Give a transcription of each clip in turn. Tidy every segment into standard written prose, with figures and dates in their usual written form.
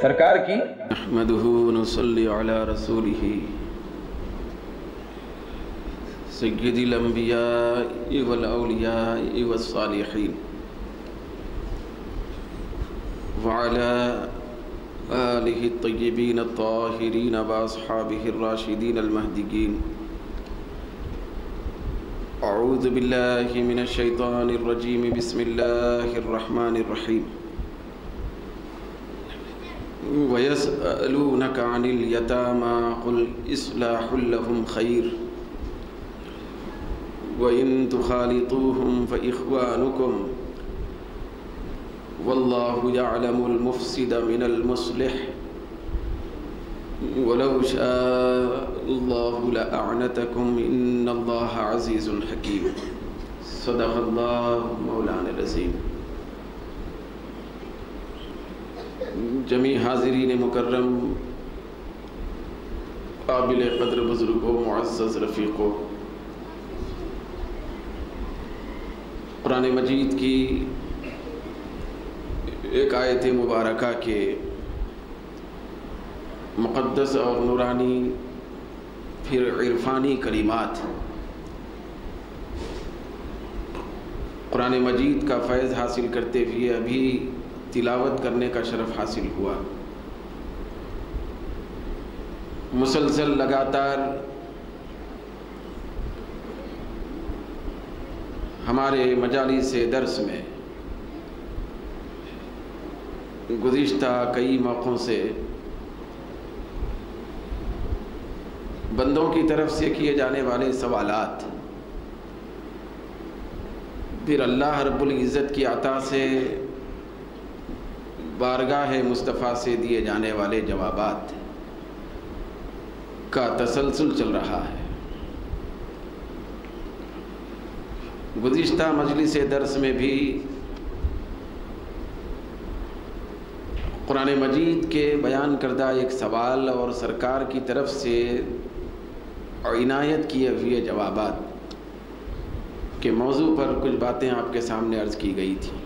سرکار کی نحمده ونصلي على رسوله سید الانبیاء والاولیاء والصالحین وعلى آلہ الطیبین الطاہرین واصحابہ الراشدین المہدیین. اعوذ باللہ من الشیطان الرجیم. بسم اللہ الرحمن الرحیم. وَيَسْأَلُونَكَ عَنِ الْيَتَامَى قُلْ إِصْلَاحٌ لَهُمْ خَيْرٌ وَإِن تُخَالِطُوهُمْ فَإِخْوَانُكُمْ وَاللَّهُ يَعْلَمُ الْمُفْسِدَ مِنَ الْمُصْلِحِ وَلَوْ شَاءَ اللَّهُ لَأَعْنَتَكُمْ إِنَّ اللَّهَ عَزِيزٌ حَكِيمٌ. صدق اللہ مولانا العظیم. جمیع حاضرین مکرم، قابل قدر بزرگوں، معزز رفیقوں، قرآن مجید کی ایک آیت مبارکہ کے مقدس اور نورانی پھر عرفانی کلمات قرآن مجید کا فیض حاصل کرتے ہوئے ابھی تلاوت کرنے کا شرف حاصل ہوا. مسلسل لگاتار ہمارے مجالس درس میں گزشتہ کئی موقعوں سے بندوں کی طرف سے کیے جانے والے سوالات پھر اللہ رب العزت کی عطا سے بارگاہ مصطفیٰ سے دیے جانے والے جوابات کا تسلسل چل رہا ہے. گزشتہ مجلس درس میں بھی قرآن مجید کے بیان کردہ ایک سوال اور سرکار کی طرف سے عنایت کیے ہوئے جوابات کے موضوع پر کچھ باتیں آپ کے سامنے عرض کی گئی تھی.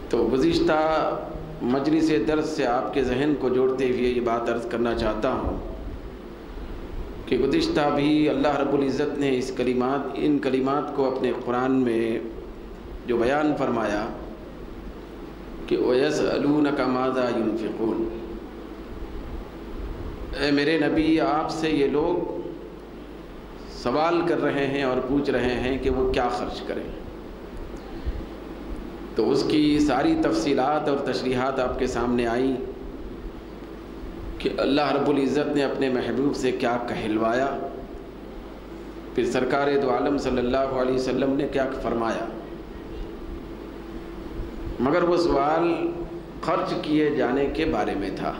تو گزشتہ مجلس درس سے آپ کے ذہن کو جوڑتے ہوئے یہ بات عرض کرنا چاہتا ہوں کہ گزشتہ بھی اللہ رب العزت نے ان کلمات کو اپنے قرآن میں جو بیان فرمایا کہ وَيَسْأَلُونَكَ مَاذَا يُنْفِقُونَ، اے میرے نبی آپ سے یہ لوگ سوال کر رہے ہیں اور پوچھ رہے ہیں کہ وہ کیا خرچ کریں. تو اس کی ساری تفصیلات اور تشریحات آپ کے سامنے آئیں کہ اللہ رب العزت نے اپنے محبوب سے کیا کہلوایا، پھر سرکار دو عالم صلی اللہ علیہ وسلم نے کیا فرمایا. مگر وہ سوال خرچ کیے جانے کے بارے میں تھا.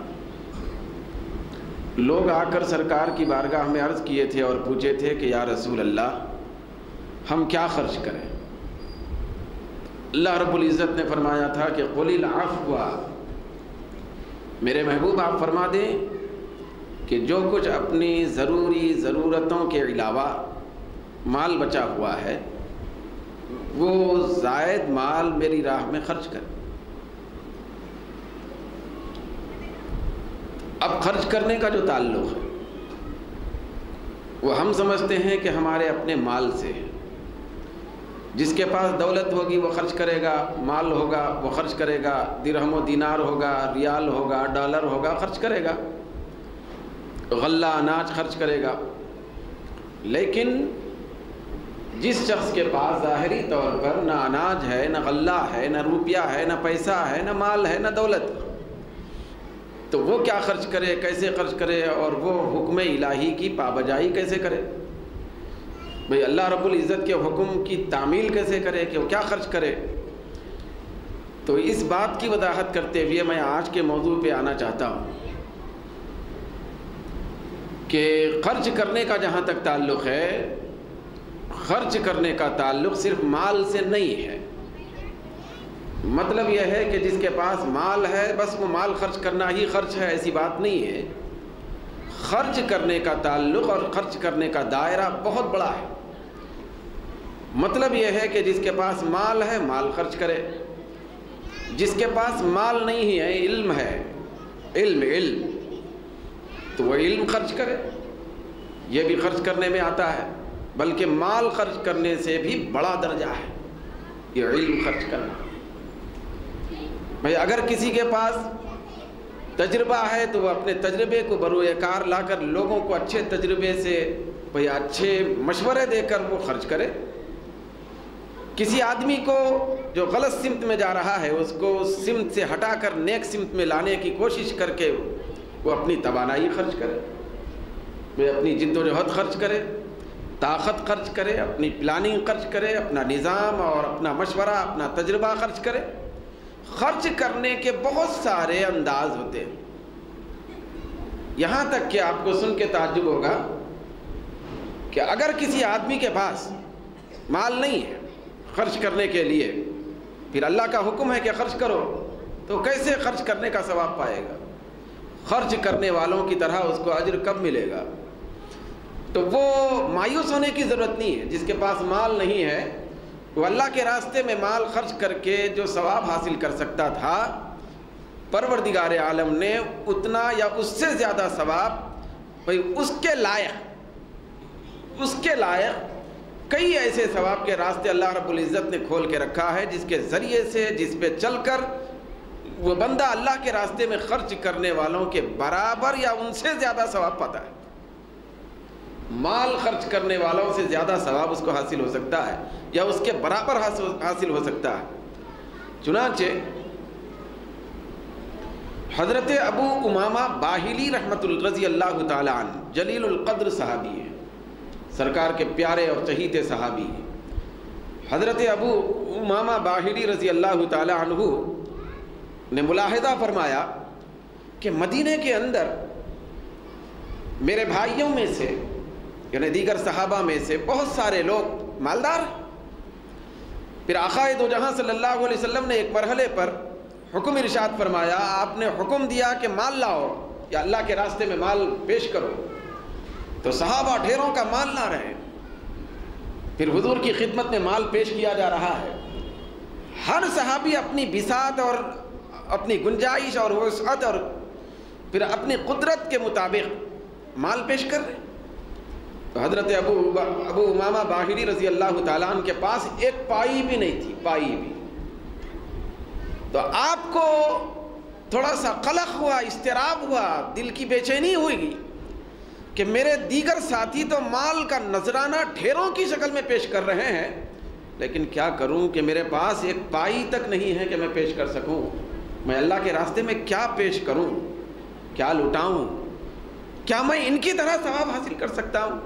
لوگ آ کر سرکار کی بارگاہ میں عرض کیے تھے اور پوچھے تھے کہ یا رسول اللہ ہم کیا خرچ کریں. اللہ رب العزت نے فرمایا تھا کہ قُلِ الْعَفْوَ، میرے محبوب آپ فرما دیں کہ جو کچھ اپنی ضرورتوں کے علاوہ مال بچا ہوا ہے وہ زائد مال میری راہ میں خرچ کریں. اب خرچ کرنے کا جو تعلق ہے وہ ہم سمجھتے ہیں کہ ہمارے اپنے مال سے ہے. جس کے پاس دولت ہوگی وہ خرچ کرے گا، مال ہوگا وہ خرچ کرے گا، درہم و دینار ہوگا، ریال ہوگا، ڈالر ہوگا، خرچ کرے گا، غلہ اناج خرچ کرے گا. لیکن جس شخص کے پاس ظاہری طور پر نہ اناج ہے، نہ غلہ ہے، نہ روپیہ ہے، نہ پیسہ ہے، نہ مال ہے، نہ دولت، تو وہ کیا خرچ کرے، کیسے خرچ کرے اور وہ حکم الہی کی پابجائی کیسے کرے؟ بھئی اللہ رب العزت کے حکم کی تعمیل کیسے کرے کہ وہ کیا خرچ کرے؟ تو اس بات کی وضاحت کرتے ہوئے میں آج کے موضوع پہ آنا چاہتا ہوں کہ خرچ کرنے کا جہاں تک تعلق ہے، خرچ کرنے کا تعلق صرف مال سے نہیں ہے. مطلب یہ ہے کہ جس کے پاس مال ہے بس وہ مال خرچ کرنا ہی خرچ ہے، ایسی بات نہیں ہے. خرچ کرنے کا تعلق اور خرچ کرنے کا دائرہ بہت بڑا ہے. مطلب یہ ہے کہ جس کے پاس مال ہے مال خرچ کرے، جس کے پاس مال نہیں ہے، علم ہے، علم تو وہ علم خرچ کرے، یہ بھی خرچ کرنے میں آتا ہے، بلکہ مال خرچ کرنے سے بھی بڑا درجہ ہے یہ علم خرچ کرنا۔ بھائی اگر کسی کے پاس تجربہ ہے تو وہ اپنے تجربے کو بروئے کار لا کر لوگوں کو اچھے تجربے سے بھئی اچھے مشورے دے کر وہ خرچ کرے۔ کسی آدمی کو جو غلط سمت میں جا رہا ہے اس کو اس سمت سے ہٹا کر نیک سمت میں لانے کی کوشش کر کے وہ اپنی توانائی خرچ کرے، وہ اپنی جد و جہد خرچ کرے، طاقت خرچ کرے، اپنی پلاننگ خرچ کرے، اپنا نظام اور اپنا مشورہ، اپنا تجربہ خرچ کرے۔ خرچ کرنے کے بہت سارے انداز ہوتے ہیں، یہاں تک کہ آپ کو سن کے تعجب ہوگا کہ اگر کسی آدمی کے پاس مال نہیں ہے خرچ کرنے کے لیے، پھر اللہ کا حکم ہے کہ خرچ کرو، تو کیسے خرچ کرنے کا ثواب پائے گا؟ خرچ کرنے والوں کی طرح اس کو اجر کب ملے گا؟ تو وہ مایوس ہونے کی ضرورت نہیں ہے۔ جس کے پاس مال نہیں ہے وہ اللہ کے راستے میں مال خرچ کر کے جو ثواب حاصل کر سکتا تھا، پروردگار عالم نے اتنا یا اس سے زیادہ ثواب بھئی اس کے لائق کئی ایسے ثواب کے راستے اللہ رب العزت نے کھول کے رکھا ہے، جس کے ذریعے سے، جس پہ چل کر وہ بندہ اللہ کے راستے میں خرچ کرنے والوں کے برابر یا ان سے زیادہ ثواب پاتا ہے۔ مال خرچ کرنے والوں سے زیادہ ثواب اس کو حاصل ہو سکتا ہے یا اس کے برابر حاصل ہو سکتا ہے۔ چنانچہ حضرت ابو امامہ باہلی رضی اللہ تعالی عنہ جلیل القدر صحابی ہیں، سرکار کے پیارے اور چہیتے صحابی ہیں۔ حضرت ابو امامہ باہلی رضی اللہ تعالی عنہ نے ملاحظہ فرمایا کہ مدینے کے اندر میرے بھائیوں میں سے یعنی دیگر صحابہ میں سے بہت سارے لوگ مالدار ہیں۔ پھر آقا دو جہاں صلی اللہ علیہ وسلم نے ایک مرحلے پر حکم ارشاد فرمایا، آپ نے حکم دیا کہ مال لاؤ یا اللہ کے راستے میں مال پیش کرو، تو صحابہ ڈھیروں کا مال لا رہے ہیں۔ پھر حضور کی خدمت میں مال پیش کیا جا رہا ہے، ہر صحابی اپنی بساط اور اپنی گنجائش اور وسعت اور پھر اپنی قدرت کے مطابق مال پیش کر رہے ہیں۔ تو حضرت ابو امامہ باہلی رضی اللہ تعالیٰ عنہ کے پاس ایک پائی بھی نہیں تھی، پائی بھی۔ تو آپ کو تھوڑا سا قلق ہوا، اضطراب ہوا، دل کی بے چینی ہوئی کہ میرے دیگر ساتھی تو مال کا نذرانہ ڈھیروں کی شکل میں پیش کر رہے ہیں، لیکن کیا کروں کہ میرے پاس ایک پائی تک نہیں ہے کہ میں پیش کر سکوں۔ میں اللہ کے راستے میں کیا پیش کروں، کیا لٹاؤں؟ کیا میں ان کی طرح ثواب حاصل کر سکتا ہوں؟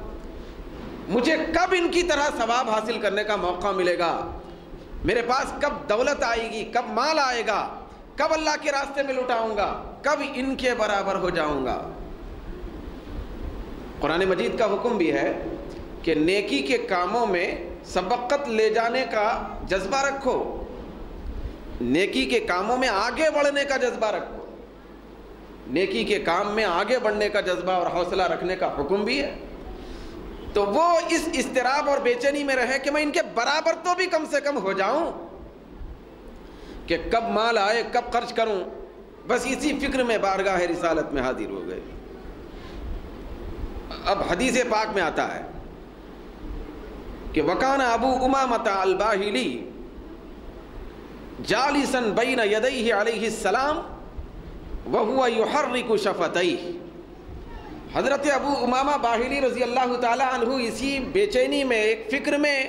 مجھے کب ان کی طرح ثواب حاصل کرنے کا موقع ملے گا؟ میرے پاس کب دولت آئے گی، کب مال آئے گا، کب اللہ کے راستے میں لٹاؤں گا، کب ان کے برابر ہو جاؤں گا؟ قرآن مجید کا حکم بھی ہے کہ نیکی کے کاموں میں سبقت لے جانے کا جذبہ رکھو، نیکی کے کاموں میں آگے بڑھنے کا جذبہ رکھو، نیکی کے کام میں آگے بڑھنے کا جذبہ اور حوصلہ رکھنے کا حکم بھی ہے۔ تو وہ اس اضطراب اور بے چینی میں رہے کہ میں ان کے برابر تو بھی کم سے کم ہو جاؤں، کہ کب مال آئے، کب خرچ کروں، بس اسی فکر میں بارگاہ رسالت میں حاضر ہو گئے۔ اب حدیث پاک میں آتا ہے کہ وَكَانَ ابو امامۃ الباہلی جالسا بین یدیہ علیہ السلام وہو یحرک شفتیہ۔ حضرت ابو امامہ باہلی رضی اللہ تعالی عنہ اسی بے چینی میں، ایک فکر میں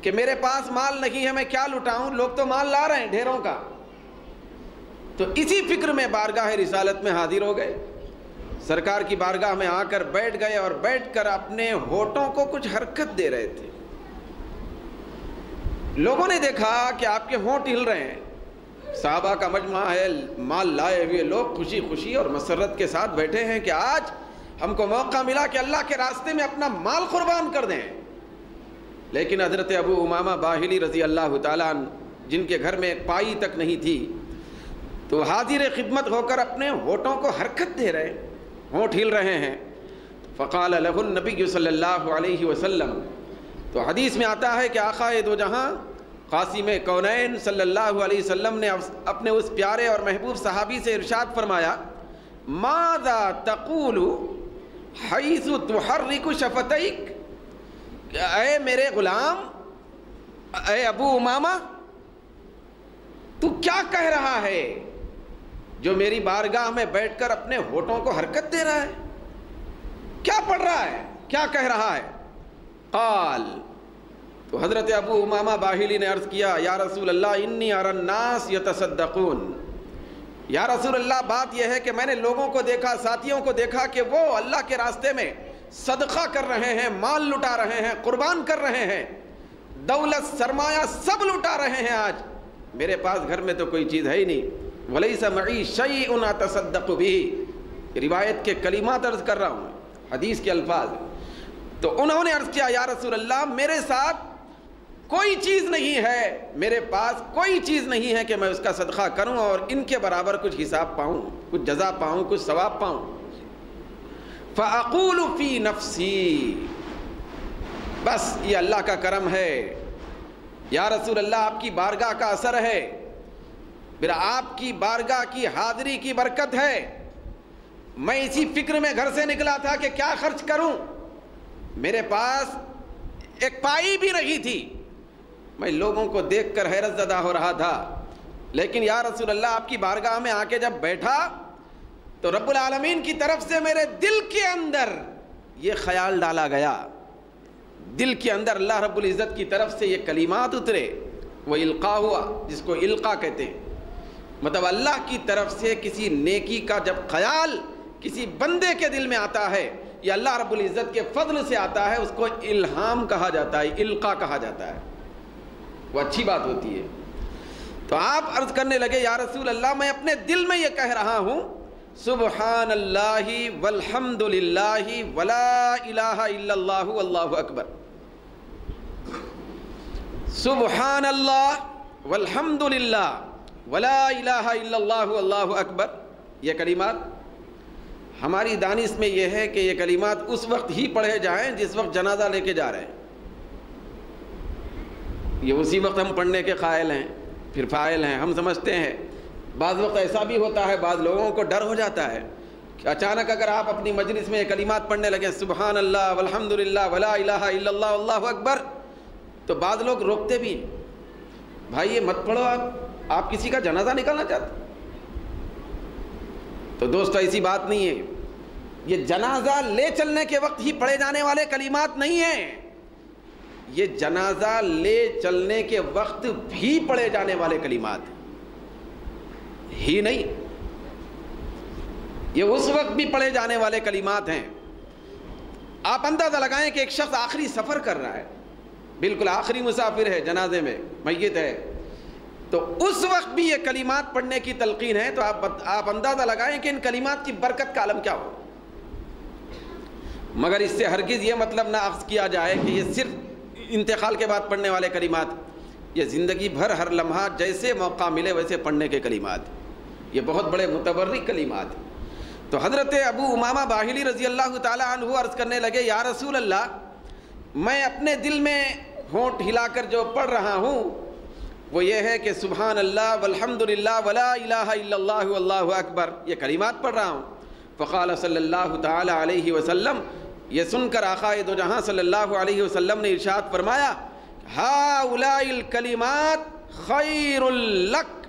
کہ میرے پاس مال نہیں ہے، میں کیا لٹاؤں، لوگ تو مال لا رہے ہیں ڈھیروں کا، تو اسی فکر میں بارگاہ رسالت میں حاضر ہو گئے۔ سرکار کی بارگاہ میں آ کر بیٹھ گئے اور بیٹھ کر اپنے ہونٹوں کو کچھ حرکت دے رہے تھے۔ لوگوں نے دیکھا کہ آپ کے ہونٹ ہل رہے ہیں، صحابہ کا مجمع ہے، مال لائے ہوئے لوگ خوشی خوشی اور مسرت کے ساتھ بیٹھے ہیں کہ آج ہم کو موقع ملا کہ اللہ کے راستے میں اپنا مال قربان کر دیں۔ لیکن حضرت ابو امامہ باہلی رضی اللہ تعالیٰ عنہ جن کے گھر میں ایک پائی تک نہیں تھی، تو حاضر خدمت ہو کر اپنے ہونٹوں کو حرکت دے رہے، ہونٹ ہل رہے ہیں۔ فقال له النبی صلی اللہ علیہ وسلم، تو حدیث میں آتا ہے کہ آقا دو جہاں قاسم کونین صلی اللہ علیہ وسلم نے اپنے اس پیارے اور محبوب صحابی سے ارشاد فرمایا ماذا تقول حیث تحرک شفتیک، اے میرے غلام، اے ابو امامہ، تو کیا کہہ رہا ہے جو میری بارگاہ میں بیٹھ کر اپنے ہونٹوں کو حرکت دے رہا ہے؟ کیا پڑھ رہا ہے، کیا کہہ رہا ہے؟ قال، تو حضرت ابو امامہ باہلی نے عرض کیا یا رسول اللہ انی اری الناس یتصدقون، یا رسول اللہ بات یہ ہے کہ میں نے لوگوں کو دیکھا، ساتھیوں کو دیکھا کہ وہ اللہ کے راستے میں صدقہ کر رہے ہیں، مال لٹا رہے ہیں، قربان کر رہے ہیں، دولت سرمایہ سب لٹا رہے ہیں۔ آج میرے پاس گھر میں تو کوئی چیز ہے ہی نہیں، ولیس معی شیء اتصدق بہ، روایت کے کلمات عرض کر رہا ہوں، حدیث کے الفاظ۔ تو انہوں نے عرض کیا یا رسول اللہ میرے ساتھ کوئی چیز نہیں ہے، میرے پاس کوئی چیز نہیں ہے کہ میں اس کا صدقہ کروں اور ان کے برابر کچھ حساب پاؤں، کچھ جزا پاؤں، کچھ ثواب پاؤں۔ فَأَقُولُ فِي نَفْسِي، بس یہ اللہ کا کرم ہے یا رسول اللہ، آپ کی بارگاہ کا اثر ہے، پھر آپ کی بارگاہ کی حاضری کی برکت ہے۔ میں اسی فکر میں گھر سے نکلا تھا کہ کیا خرچ کروں، میرے پاس ایک پائی بھی نہیں تھی، میں لوگوں کو دیکھ کر حیرت زدہ ہو رہا تھا، لیکن یا رسول اللہ آپ کی بارگاہ میں آ کے جب بیٹھا تو رب العالمین کی طرف سے میرے دل کے اندر یہ خیال ڈالا گیا، دل کے اندر اللہ رب العزت کی طرف سے یہ کلمات اترے، وہ القاء ہوا، جس کو القاء کہتے ہیں، مطلب اللہ کی طرف سے کسی نیکی کا جب خیال کسی بندے کے دل میں آتا ہے، یہ اللہ رب العزت کے فضل سے آتا ہے، اس کو الہام کہا جاتا ہے، القاء کہا جاتا ہے، وہ اچھی بات ہوتی ہے۔ تو آپ عرض کرنے لگے یا رسول اللہ میں اپنے دل میں یہ کہہ رہا ہوں سبحان اللہ والحمد للہ ولا الہ الا اللہ واللہ اکبر، سبحان اللہ والحمد للہ ولا الہ الا اللہ واللہ اکبر۔ یہ کلمات ہماری دانش میں یہ ہے کہ یہ کلمات اس وقت ہی پڑھے جائیں جس وقت جنازہ لے کے جا رہے ہیں، یہ اسی وقت ہم پڑھنے کے قائل ہیں، پھر فاعل ہیں، ہم سمجھتے ہیں۔ بعض وقت ایسا بھی ہوتا ہے، بعض لوگوں کو ڈر ہو جاتا ہے کہ اچانک اگر آپ اپنی مجلس میں یہ کلمات پڑھنے لگیں سبحان اللہ والحمد للہ ولا الہ الا اللہ واللہ اکبر، تو بعض لوگ روکتے بھی ہیں، بھائی یہ مت پڑھو، آپ کسی کا جنازہ نکالنا چاہتے؟ تو دوستو ایسی بات نہیں ہے، یہ جنازہ لے چلنے کے وقت ہی پڑھے جانے والے کلمات نہیں ہیں، یہ جنازہ لے چلنے کے وقت بھی پڑھے جانے والے کلمات ہی نہیں، یہ اس وقت بھی پڑھے جانے والے کلمات ہیں۔ آپ اندازہ لگائیں کہ ایک شخص آخری سفر کر رہا ہے، بالکل آخری مسافر ہے، جنازے میں میت ہے، تو اس وقت بھی یہ کلمات پڑھنے کی تلقین ہے، تو آپ اندازہ لگائیں کہ ان کلمات کی برکت کا عالم کیا ہو۔ مگر اس سے ہرگز یہ مطلب نہ اخذ کیا جائے کہ یہ صرف انتقال کے بعد پڑھنے والے کلمات، یہ زندگی بھر ہر لمحہ جیسے موقع ملے ویسے پڑھنے کے کلمات، یہ بہت بڑے متبرک کلمات۔ تو حضرت ابو امامہ باہلی رضی اللہ تعالی عنہ عرض کرنے لگے یا رسول اللہ میں اپنے دل میں ہونٹ ہلا کر جو پڑھ رہا ہوں وہ یہ ہے کہ سبحان اللہ والحمد للہ ولا الہ الا اللہ واللہ اکبر، یہ کلمات پڑھ رہا ہوں۔ فقال صلی اللہ تعالی علیہ وسلم، یہ سن کر آقا دو جہاں صلی اللہ علیہ وسلم نے ارشاد فرمایا ہؤلاء الکلمات خیر لک،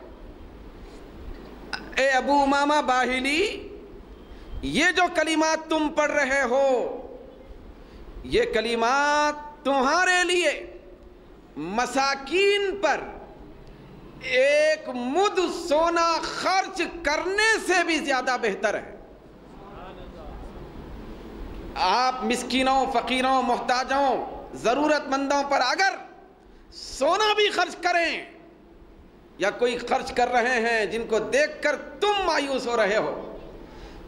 اے ابو امامہ باہلی یہ جو کلمات تم پڑھ رہے ہو یہ کلمات تمہارے لیے مساکین پر ایک مد سونا خرچ کرنے سے بھی زیادہ بہتر ہے۔ آپ مسکینوں، فقیروں، محتاجوں، ضرورت مندوں پر اگر سونا بھی خرچ کریں یا کوئی خرچ کر رہے ہیں جن کو دیکھ کر تم مایوس ہو رہے ہو،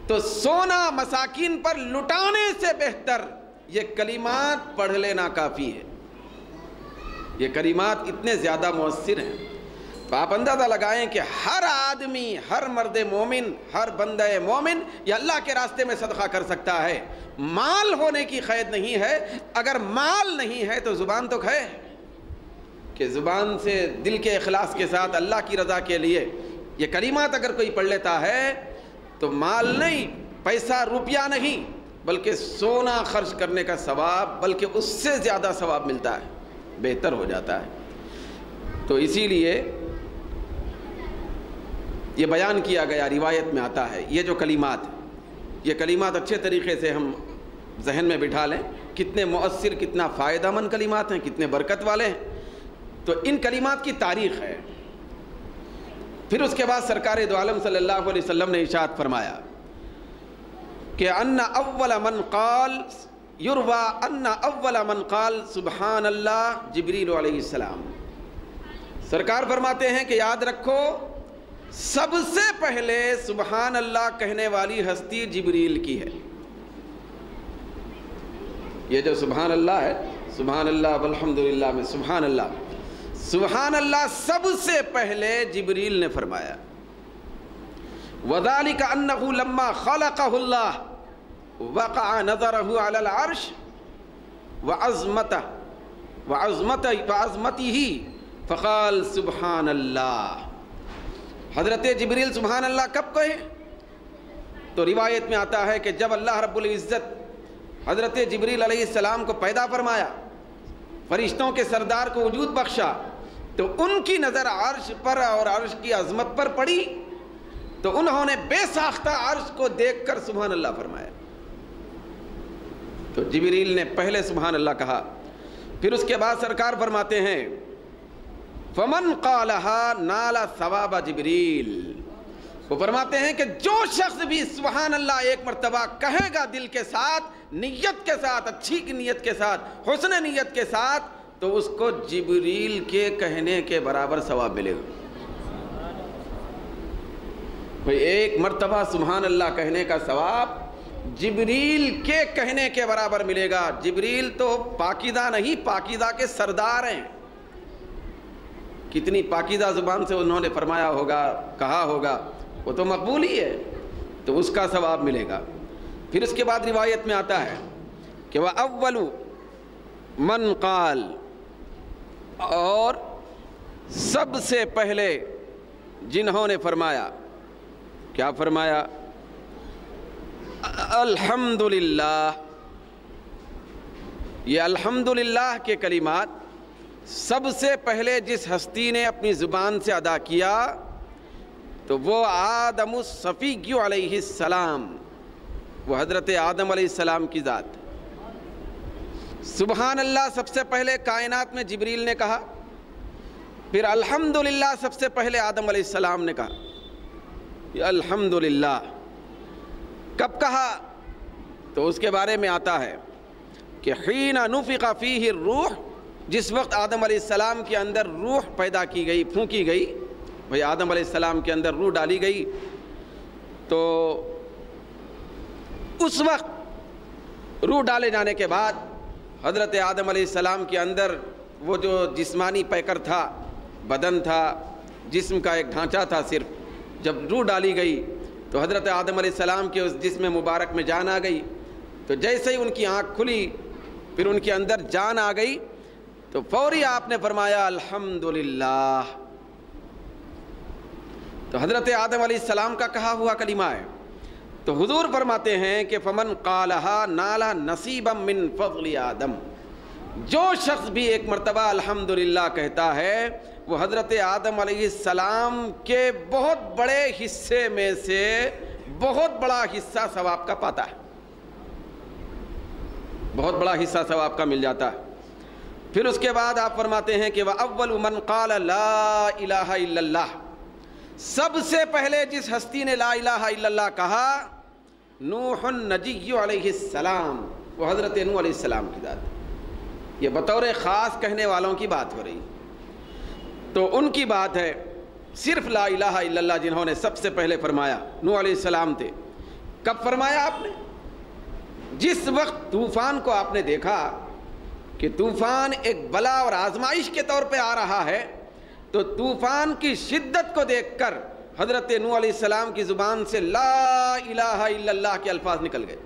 تو سونا مساکین پر لٹانے سے بہتر یہ کلمات پڑھ لینا کافی ہے۔ یہ کلمات اتنے زیادہ مؤثر ہیں، تو آپ اندازہ لگائیں کہ ہر آدمی، ہر مرد مومن، ہر بندہ مومن یہ اللہ کے راستے میں صدقہ کر سکتا ہے۔ مال ہونے کی قید نہیں ہے، اگر مال نہیں ہے تو زبان تو ہے کہ زبان سے دل کے اخلاص کے ساتھ اللہ کی رضا کے لیے یہ کلمات اگر کوئی پڑھ لیتا ہے تو مال نہیں، پیسہ روپیہ نہیں، بلکہ سونا خرچ کرنے کا ثواب، بلکہ اس سے زیادہ ثواب ملتا ہے، بہتر ہو جاتا ہے۔ تو اسی لیے یہ بیان کیا گیا، روایت میں آتا ہے یہ جو کلمات، یہ کلمات اچھے طریقے سے ہم ذہن میں بٹھا لیں، کتنے مؤثر، کتنا فائدہ مند کلمات ہیں، کتنے برکت والے ہیں۔ تو ان کلمات کی تاریخ ہے۔ پھر اس کے بعد سرکار دو عالم صلی اللہ علیہ وسلم نے ارشاد فرمایا کہ ان اول من قال یروى ان اول من قال سبحان اللہ جبریل علیہ السلام۔ سرکار فرماتے ہیں کہ یاد رکھو سب سے پہلے سبحان اللہ کہنے والی ہستی جبریل کی ہے۔ یہ جو سبحان اللہ ہے، سبحان اللہ والحمدللہ میں سبحان اللہ، سبحان اللہ سب سے پہلے جبریل نے فرمایا۔ وذلك انه لما خلقه الله وقع نظره على العرش وعظمته فقال سبحان اللہ۔ حضرت جبریل سبحان اللہ کب کہے؟ تو روایت میں آتا ہے کہ جب اللہ رب العزت حضرت جبریل علیہ السلام کو پیدا فرمایا، فرشتوں کے سردار کو وجود بخشا، تو ان کی نظر عرش پر اور عرش کی عظمت پر پڑی، تو انہوں نے بے ساختہ عرش کو دیکھ کر سبحان اللہ فرمایا۔ تو جبریل نے پہلے سبحان اللہ کہا، پھر اس کے بعد سرکار فرماتے ہیں فمن قالها نال ثواب جبریل۔ وہ فرماتے ہیں کہ جو شخص بھی سبحان اللہ ایک مرتبہ کہے گا دل کے ساتھ، نیت کے ساتھ، اچھی نیت کے ساتھ، حسن نیت کے ساتھ، تو اس کو جبریل کے کہنے کے برابر ثواب ملے گا۔ کوئی ایک مرتبہ سبحان اللہ کہنے کا ثواب جبریل کے کہنے کے برابر ملے گا۔ جبریل تو پاکیزہ نہیں، پاکیزہ کے سردار ہیں۔ کتنی پاکیزہ زبان سے انہوں نے فرمایا ہوگا، کہا ہوگا، وہ تو مقبول ہی ہے، تو اس کا ثواب ملے گا۔ پھر اس کے بعد روایت میں آتا ہے کہ وَأَوَّلُ مَنْ قَالَ، اور سب سے پہلے جنہوں نے فرمایا، کیا فرمایا؟ الحمدللہ۔ یہ الحمدللہ کے کلمات سب سے پہلے جس ہستی نے اپنی زبان سے ادا کیا تو وہ آدم الصفی علیہ السلام، وہ حضرت آدم علیہ السلام کی ذات۔ سبحان اللہ سب سے پہلے کائنات میں جبریل نے کہا، پھر الحمدللہ سب سے پہلے آدم علیہ السلام نے کہا۔ یہ الحمدللہ کب کہا؟ تو اس کے بارے میں آتا ہے کہ حین نفخ فیہ الروح، جس وقت آدم علیہ السلام کے اندر روح پیدا کی گئی، پھونکی گئی، بھئی آدم علیہ السلام کے اندر روح ڈالی گئی، تو اس وقت روح ڈالے جانے کے بعد حضرت آدم علیہ السلام کے اندر وہ جو جسمانی پیکر تھا، بدن تھا، جسم کا ایک ڈھانچہ تھا، صرف جب روح ڈالی گئی تو حضرت آدم علیہ السلام کے اس جسم مبارک میں جان آ گئی۔ تو جیسے ہی ان کی آنکھ کھلی، پھر ان کے اندر جان آ گئی، تو فوری آپ نے فرمایا الحمدللہ۔ تو حضرت آدم علیہ السلام کا کہا ہوا کلمہ ہے۔ تو حضور فرماتے ہیں کہ فمن قالها نال نصیبا من فضل آدم، جو شخص بھی ایک مرتبہ الحمدللہ کہتا ہے وہ حضرت آدم علیہ السلام کے بہت بڑے حصے میں سے بہت بڑا حصہ ثواب کا پاتا ہے، بہت بڑا حصہ ثواب کا مل جاتا ہے۔ پھر اس کے بعد آپ فرماتے ہیں کہ وَأَوَّلُ مَنْ قَالَ لَا إِلَٰهَ إِلَّا اللَّهُ، سب سے پہلے جس ہستی نے لا الہ الا اللہ کہا نوح النجی علیہ السلام، وہ حضرت نوح علیہ السلام کی ذات۔ یہ بطور خاص کہنے والوں کی بات ہو رہی، تو ان کی بات ہے صرف لا الہ الا اللہ جنہوں نے سب سے پہلے فرمایا، نوح علیہ السلام تھے۔ کب فرمایا آپ نے؟ جس وقت طوفان کو آپ نے دیکھا کہ طوفان ایک بلا اور آزمائش کے طور پہ آ رہا ہے، تو طوفان کی شدت کو دیکھ کر حضرت نوح علیہ السلام کی زبان سے لا الہ الا اللہ کے الفاظ نکل گئے۔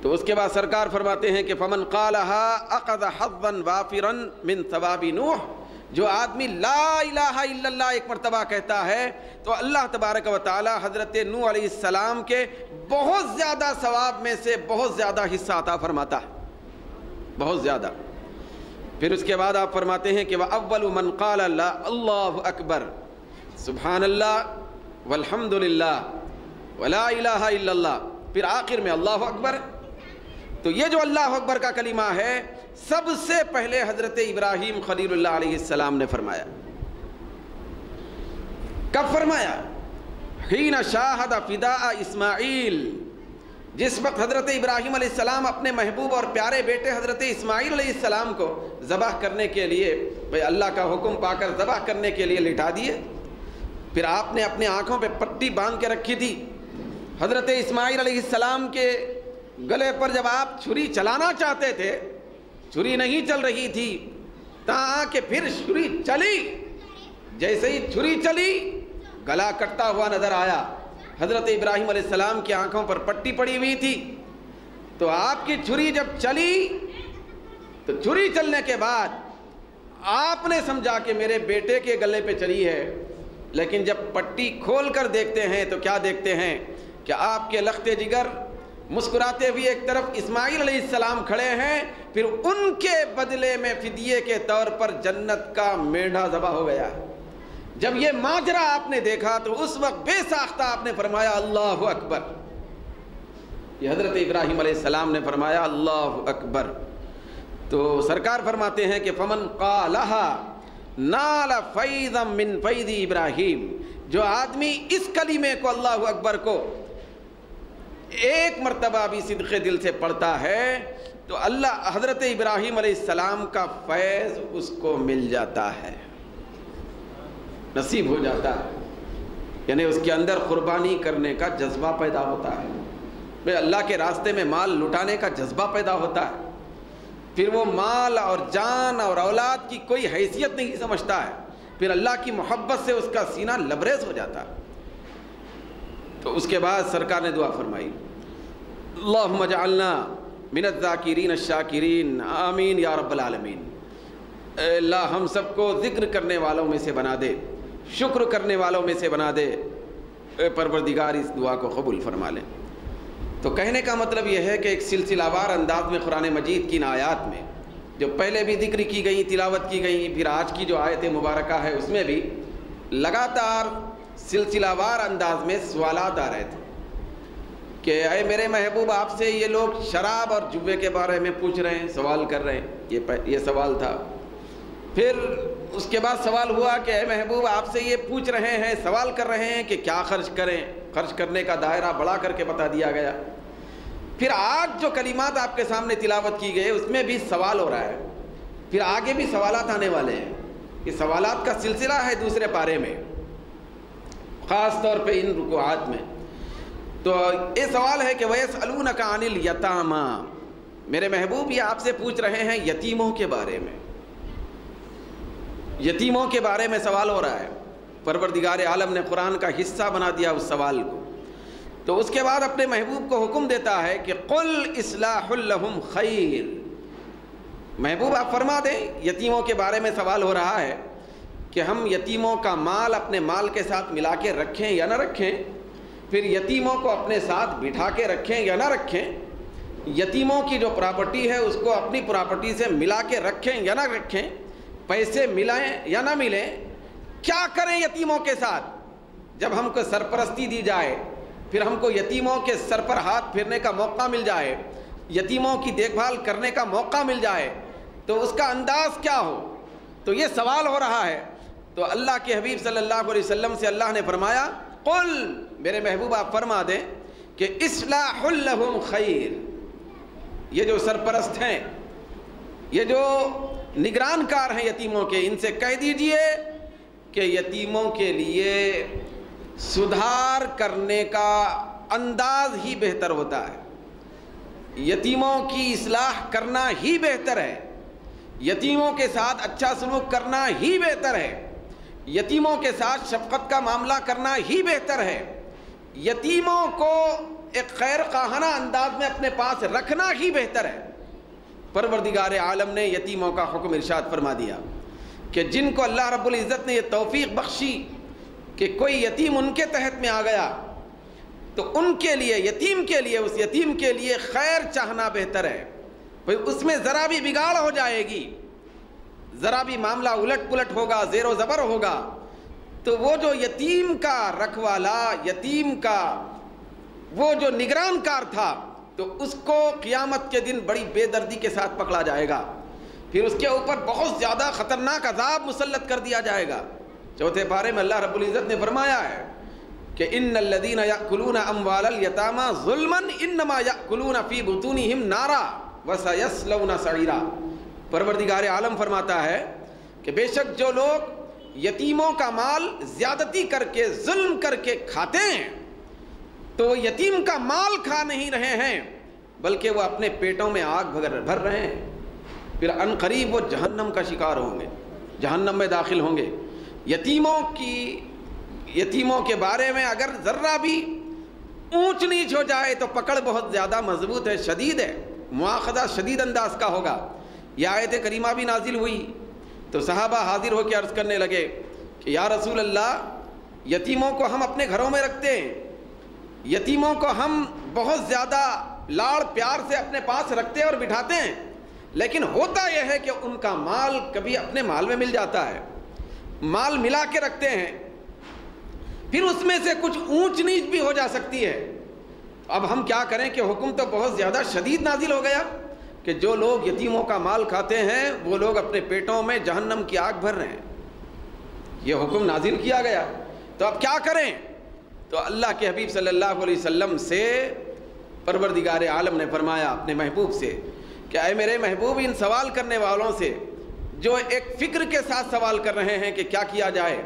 تو اس کے بعد سرکار فرماتے ہیں کہ فمن قالها اخذ حظا وافرا من ثواب نوح، جو آدمی لا الہ الا اللہ ایک مرتبہ کہتا ہے تو اللہ تبارک و تعالی حضرت نوح علیہ السلام کے بہت زیادہ ثواب میں سے بہت زیادہ حصہ عطا فرماتا ہے، بہت زیادہ۔ پھر اس کے بعد آپ فرماتے ہیں کہ وَأَوَّلُ مَنْ قَالَ اللہ اکبر سبحان اللہ والحمد للہ ولا الہ الا اللہ، پھر آخر میں اللہ اکبر۔ تو یہ جو اللہ اکبر کا کلمہ ہے سب سے پہلے حضرت ابراہیم خلیل اللہ علیہ السلام نے فرمایا۔ کب فرمایا؟ حین شاہد فداء اسماعیل، جس وقت حضرت ابراہیم علیہ السلام اپنے محبوب اور پیارے بیٹے حضرت اسماعیل علیہ السلام کو ذبح کرنے کے لیے، بھئی اللہ کا حکم پا کر ذبح کرنے کے لیے لٹا دیے، پھر آپ نے اپنے آنکھوں پہ پٹی باندھ کے رکھی تھی۔ حضرت اسماعیل علیہ السلام کے گلے پر جب آپ چھری چلانا چاہتے تھے، چھری نہیں چل رہی تھی، تاں کہ پھر چھری چلی، جیسے ہی چھری چلی گلا کٹتا ہوا نظر آیا۔ حضرت ابراہیم علیہ السلام کی آنکھوں پر پٹی پڑی ہوئی تھی، تو آپ کی چھری جب چلی تو چھری چلنے کے بعد آپ نے سمجھا کہ میرے بیٹے کے گلے پہ چلی ہے، لیکن جب پٹی کھول کر دیکھتے ہیں تو کیا دیکھتے ہیں کہ آپ کے لخت جگر مسکراتے ہوئے ایک طرف اسماعیل علیہ السلام کھڑے ہیں، پھر ان کے بدلے میں فدیے کے طور پر جنت کا مینڈھا ذبح ہو گیا۔ جب یہ ماجرا آپ نے دیکھا تو اس وقت بے ساختہ آپ نے فرمایا اللہ اکبر۔ یہ حضرت ابراہیم علیہ السلام نے فرمایا اللہ اکبر۔ تو سرکار فرماتے ہیں کہ فمن قالہا نال فیضا من فیض ابراہیم، جو آدمی اس کلمے کو اللہ اکبر کو ایک مرتبہ بھی صدق دل سے پڑھتا ہے تو اللہ حضرت ابراہیم علیہ السلام کا فیض اس کو مل جاتا ہے، نصیب ہو جاتا ہے، یعنی اس کے اندر قربانی کرنے کا جذبہ پیدا ہوتا ہے، پھر اللہ کے راستے میں مال لٹانے کا جذبہ پیدا ہوتا ہے، پھر وہ مال اور جان اور اولاد کی کوئی حیثیت نہیں سمجھتا ہے، پھر اللہ کی محبت سے اس کا سینہ لبریز ہو جاتا ہے۔ تو اس کے بعد سرکار نے دعا فرمائی اللہم اجعلنا من الذاکرین الشاکرین آمین یا رب العالمین۔ اے اللہ ہم سب کو ذکر کرنے والوں میں سے بنا دے، شکر کرنے والوں میں سے بنا دے، اے پروردگار اس دعا کو قبول فرما لے۔ تو کہنے کا مطلب یہ ہے کہ ایک سلسلہ وار انداز میں قرآن مجید کی ان آیات میں جو پہلے بھی ذکر کی گئی، تلاوت کی گئی، پھر آج کی جو آیت مبارکہ ہے اس میں بھی لگاتار سلسلہ وار انداز میں سوالات آ رہے تھے کہ اے میرے محبوب آپ سے یہ لوگ شراب اور جوے کے بارے میں پوچھ رہے ہیں، سوال کر رہے ہیں، یہ سوال تھا۔ پھر اس کے بعد سوال ہوا کہ اے محبوب آپ سے یہ پوچھ رہے ہیں، سوال کر رہے ہیں کہ کیا خرچ کریں، خرچ کرنے کا دائرہ بڑھا کر کے بتا دیا گیا۔ پھر آج جو کلمات آپ کے سامنے تلاوت کی گئی اس میں بھی سوال ہو رہا ہے، پھر آگے بھی سوالات آنے والے ہیں، یہ سوالات کا سلسلہ ہے دوسرے پارے میں، خاص طور پہ ان رکوعات میں۔ تو یہ سوال ہے کہ وَيَسْأَلُونَكَ عَنِ الْيَتَامَى، میرے محبوب یہ آپ سے پوچھ رہے ہیں یتیموں کے بارے میں، یتیموں کے بارے میں سوال ہو رہا ہے۔ پروردگار عالم نے قرآن کا حصہ بنا دیا اس سوال کو، تو اس کے بعد اپنے محبوب کو حکم دیتا ہے کہ قُلْ إِصْلَاحٌ لَهُمْ خَيْرٌ، محبوب آپ فرما دیں یتیموں کے بارے میں سوال ہو رہا ہے کہ ہم یتیموں کا مال اپنے مال کے ساتھ ملا کے رکھیں یا نہ رکھیں، پھر یتیموں کو اپنے ساتھ بٹھا کے رکھیں یا نہ رکھیں، یتیموں کی جو پراپرٹی ہے اس کو اپنی پراپرٹی سے ملا کے رکھیں یا نہ رکھیں، پیسے ملائیں یا نہ ملیں، کیا کریں یتیموں کے ساتھ۔ جب ہم کو سرپرستی دی جائے، پھر ہم کو یتیموں کے سر پر ہاتھ پھیرنے کا موقع مل جائے، یتیموں کی دیکھ بھال کرنے کا موقع مل جائے، تو اس کا انداز کیا ہو، تو یہ سوال ہو رہا ہے۔ تو اللہ کے حبیب صلی اللہ علیہ وسلم سے اللہ نے فرمایا قل، میرے محبوب آپ فرما دیں کہ اصلاح لہم خیر، یہ جو سرپرست ہیں، یہ جو نگران کار ہیں یتیموں کے، ان سے کہہ دیجئے کہ یتیموں کے لیے سدھار کرنے کا انداز ہی بہتر ہوتا ہے، یتیموں کی اصلاح کرنا ہی بہتر ہے، یتیموں کے ساتھ اچھا سلوک کرنا ہی بہتر ہے، یتیموں کے ساتھ شفقت کا معاملہ کرنا ہی بہتر ہے، یتیموں کو ایک خیر خواہانہ انداز میں اپنے پاس رکھنا ہی بہتر ہے۔ پروردگار عالم نے یتیموں کا حکم ارشاد فرما دیا کہ جن کو اللہ رب العزت نے یہ توفیق بخشی کہ کوئی یتیم ان کے تحت میں آ گیا تو ان کے لیے، یتیم کے لیے، اس یتیم کے لیے خیر چاہنا بہتر ہے۔ بھئی اس میں ذرا بھی بگاڑ ہو جائے گی، ذرا بھی معاملہ الٹ پلٹ ہوگا، زیر و زبر ہوگا، تو وہ جو یتیم کا رکھوالا، یتیم کا وہ جو نگران کار تھا، تو اس کو قیامت کے دن بڑی بے دردی کے ساتھ پکڑا جائے گا، پھر اس کے اوپر بہت زیادہ خطرناک عذاب مسلط کر دیا جائے گا۔ چوتھے پارے میں اللہ رب العزت نے فرمایا ہے کہ ان الذین یأکلون اموال الیتامی ظلما انما یأکلون فی بطونہم نارا وسیصلون سعیرا۔ پروردگار عالم فرماتا ہے کہ بے شک جو لوگ یتیموں کا مال زیادتی کر کے، ظلم کر کے کھاتے ہیں، تو یتیم کا مال کھا نہیں رہے ہیں بلکہ وہ اپنے پیٹوں میں آگ بھر رہے ہیں، پھر ان قریب وہ جہنم کا شکار ہوں گے، جہنم میں داخل ہوں گے۔ یتیموں کے بارے میں اگر ذرہ بھی اونچ نیچ ہو جائے تو پکڑ بہت زیادہ مضبوط ہے، شدید ہے، مواخذہ شدید انداز کا ہوگا۔ یہ آیت کریمہ بھی نازل ہوئی تو صحابہ حاضر ہو کے عرض کرنے لگے کہ یا رسول اللہ، یتیموں کو ہم اپنے گھروں میں رکھتے ہیں، یتیموں کو ہم بہت زیادہ لاڑ پیار سے اپنے پاس رکھتے اور بٹھاتے ہیں، لیکن ہوتا یہ ہے کہ ان کا مال کبھی اپنے مال میں مل جاتا ہے، مال ملا کے رکھتے ہیں، پھر اس میں سے کچھ اونچ نیچ بھی ہو جا سکتی ہے۔ اب ہم کیا کریں کہ حکم تو بہت زیادہ شدید نازل ہو گیا کہ جو لوگ یتیموں کا مال کھاتے ہیں وہ لوگ اپنے پیٹوں میں جہنم کی آگ بھر رہے ہیں، یہ حکم نازل کیا گیا۔ تو اب کیا کریں؟ تو اللہ کے حبیب صلی اللہ علیہ وسلم سے پروردگار عالم نے فرمایا اپنے محبوب سے کہ اے میرے محبوب، ان سوال کرنے والوں سے جو ایک فکر کے ساتھ سوال کر رہے ہیں کہ کیا کیا جائے،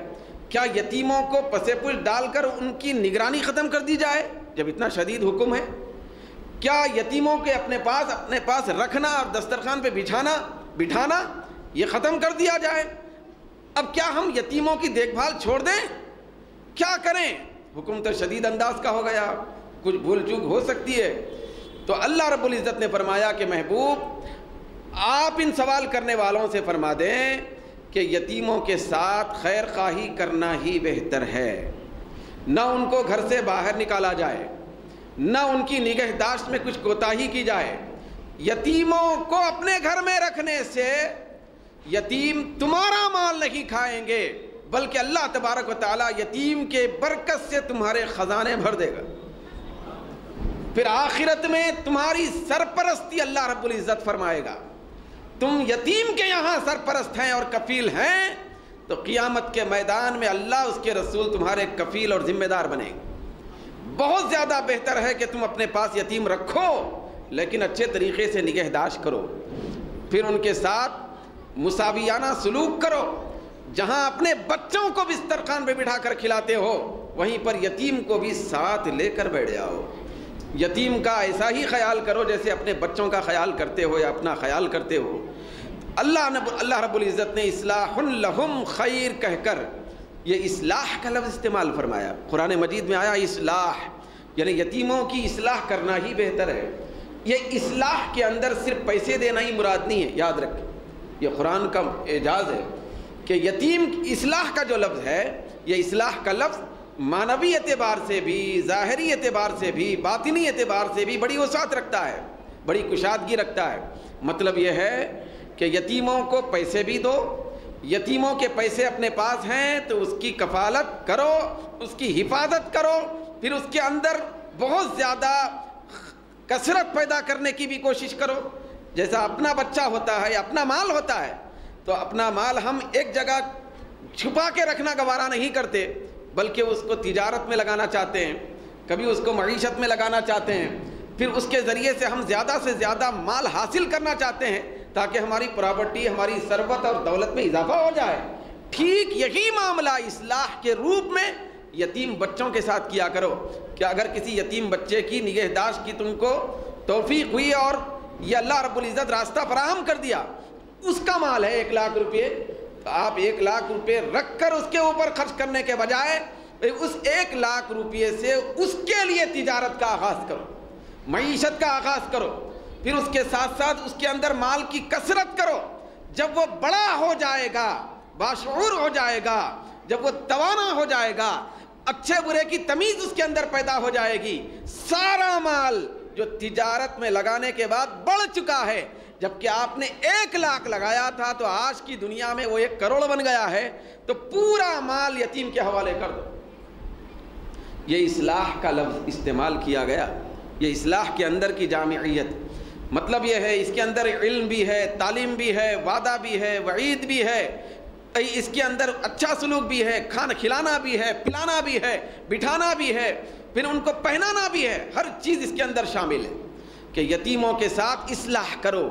کیا یتیموں کو پسے پش ڈال کر ان کی نگرانی ختم کر دی جائے جب اتنا شدید حکم ہے؟ کیا یتیموں کے اپنے پاس رکھنا اور دسترخوان پہ بٹھانا یہ ختم کر دیا جائے؟ اب کیا ہم یتیموں کی دیکھ بھال چھوڑ دیں؟ کیا کریں؟ حکم تو شدید انداز کا ہو گیا، کچھ بھول چوک ہو سکتی ہے۔ تو اللہ رب العزت نے فرمایا کہ محبوب، آپ ان سوال کرنے والوں سے فرما دیں کہ یتیموں کے ساتھ خیر خواہی کرنا ہی بہتر ہے، نہ ان کو گھر سے باہر نکالا جائے، نہ ان کی نگہداشت میں کچھ کوتاہی کی جائے۔ یتیموں کو اپنے گھر میں رکھنے سے یتیم تمہارا مال نہیں کھائیں گے بلکہ اللہ تبارک و تعالیٰ یتیم کے برکت سے تمہارے خزانے بھر دے گا، پھر آخرت میں تمہاری سرپرستی اللہ رب العزت فرمائے گا۔ تم یتیم کے یہاں سرپرست ہیں اور کفیل ہیں تو قیامت کے میدان میں اللہ، اس کے رسول تمہارے کفیل اور ذمہ دار بنیں گے۔ بہت زیادہ بہتر ہے کہ تم اپنے پاس یتیم رکھو لیکن اچھے طریقے سے نگہداشت کرو، پھر ان کے ساتھ مساویانہ سلوک کرو۔ جہاں اپنے بچوں کو بسترخوان پہ بٹھا کر کھلاتے ہو وہیں پر یتیم کو بھی ساتھ لے کر بیٹھ جاؤ۔ یتیم کا ایسا ہی خیال کرو جیسے اپنے بچوں کا خیال کرتے ہو یا اپنا خیال کرتے ہو۔ اللہ رب العزت نے اصلاح لہم خیر کہہ کر یہ اصلاح کا لفظ استعمال فرمایا۔ قرآن مجید میں آیا اصلاح، یعنی یتیموں کی اصلاح کرنا ہی بہتر ہے۔ یہ اصلاح کے اندر صرف پیسے دینا ہی مراد نہیں ہے، یاد رکھیں، یہ قرآن کا اعجاز ہے کہ یتیم اصلاح کا جو لفظ ہے، یہ اصلاح کا لفظ معنوی اعتبار سے بھی، ظاہری اعتبار سے بھی، باطنی اعتبار سے بھی بڑی وسعت رکھتا ہے، بڑی کشادگی رکھتا ہے۔ مطلب یہ ہے کہ یتیموں کو پیسے بھی دو، یتیموں کے پیسے اپنے پاس ہیں تو اس کی کفالت کرو، اس کی حفاظت کرو، پھر اس کے اندر بہت زیادہ کثرت پیدا کرنے کی بھی کوشش کرو۔ جیسا اپنا بچہ ہوتا ہے یا اپنا مال ہوتا ہے تو اپنا مال ہم ایک جگہ چھپا کے رکھنا گوارا نہیں کرتے بلکہ اس کو تجارت میں لگانا چاہتے ہیں، کبھی اس کو معیشت میں لگانا چاہتے ہیں، پھر اس کے ذریعے سے ہم زیادہ سے زیادہ مال حاصل کرنا چاہتے ہیں تاکہ ہماری پراپرٹی، ہماری ثروت اور دولت میں اضافہ ہو جائے۔ ٹھیک یہی معاملہ اصلاح کے روپ میں یتیم بچوں کے ساتھ کیا کرو کہ اگر کسی یتیم بچے کی نگہداشت کی تم کو توفیق ہوئی اور یہ اللہ رب العزت راستہ فراہم کر دیا، اس کا مال ہے 1 لاکھ روپے، تو آپ 1 لاکھ روپے رکھ کر اس کے اوپر خرچ کرنے کے بجائے اس 1 لاکھ روپے سے اس کے لیے تجارت کا آغاز کرو، معیشت کا آغاز کرو، پھر اس کے ساتھ ساتھ اس کے اندر مال کی کثرت کرو۔ جب وہ بڑا ہو جائے گا، باشعور ہو جائے گا، جب وہ توانا ہو جائے گا، اچھے برے کی تمیز اس کے اندر پیدا ہو جائے گی، سارا مال جو تجارت میں لگانے کے بعد بڑھ چکا ہے، جبکہ آپ نے 1 لاکھ لگایا تھا تو آج کی دنیا میں وہ 1 کروڑ بن گیا ہے، تو پورا مال یتیم کے حوالے کر دو۔ یہ اصلاح کا لفظ استعمال کیا گیا، یہ اصلاح کے اندر کی جامعیت، مطلب یہ ہے اس کے اندر علم بھی ہے، تعلیم بھی ہے، وعدہ بھی ہے، وعید بھی ہے، اس کے اندر اچھا سلوک بھی ہے، کھانا کھلانا بھی ہے، پلانا بھی ہے، بٹھانا بھی ہے، پھر ان کو پہنانا بھی ہے، ہر چیز اس کے اندر شامل ہے کہ یتیموں کے ساتھ اصلاح کرو۔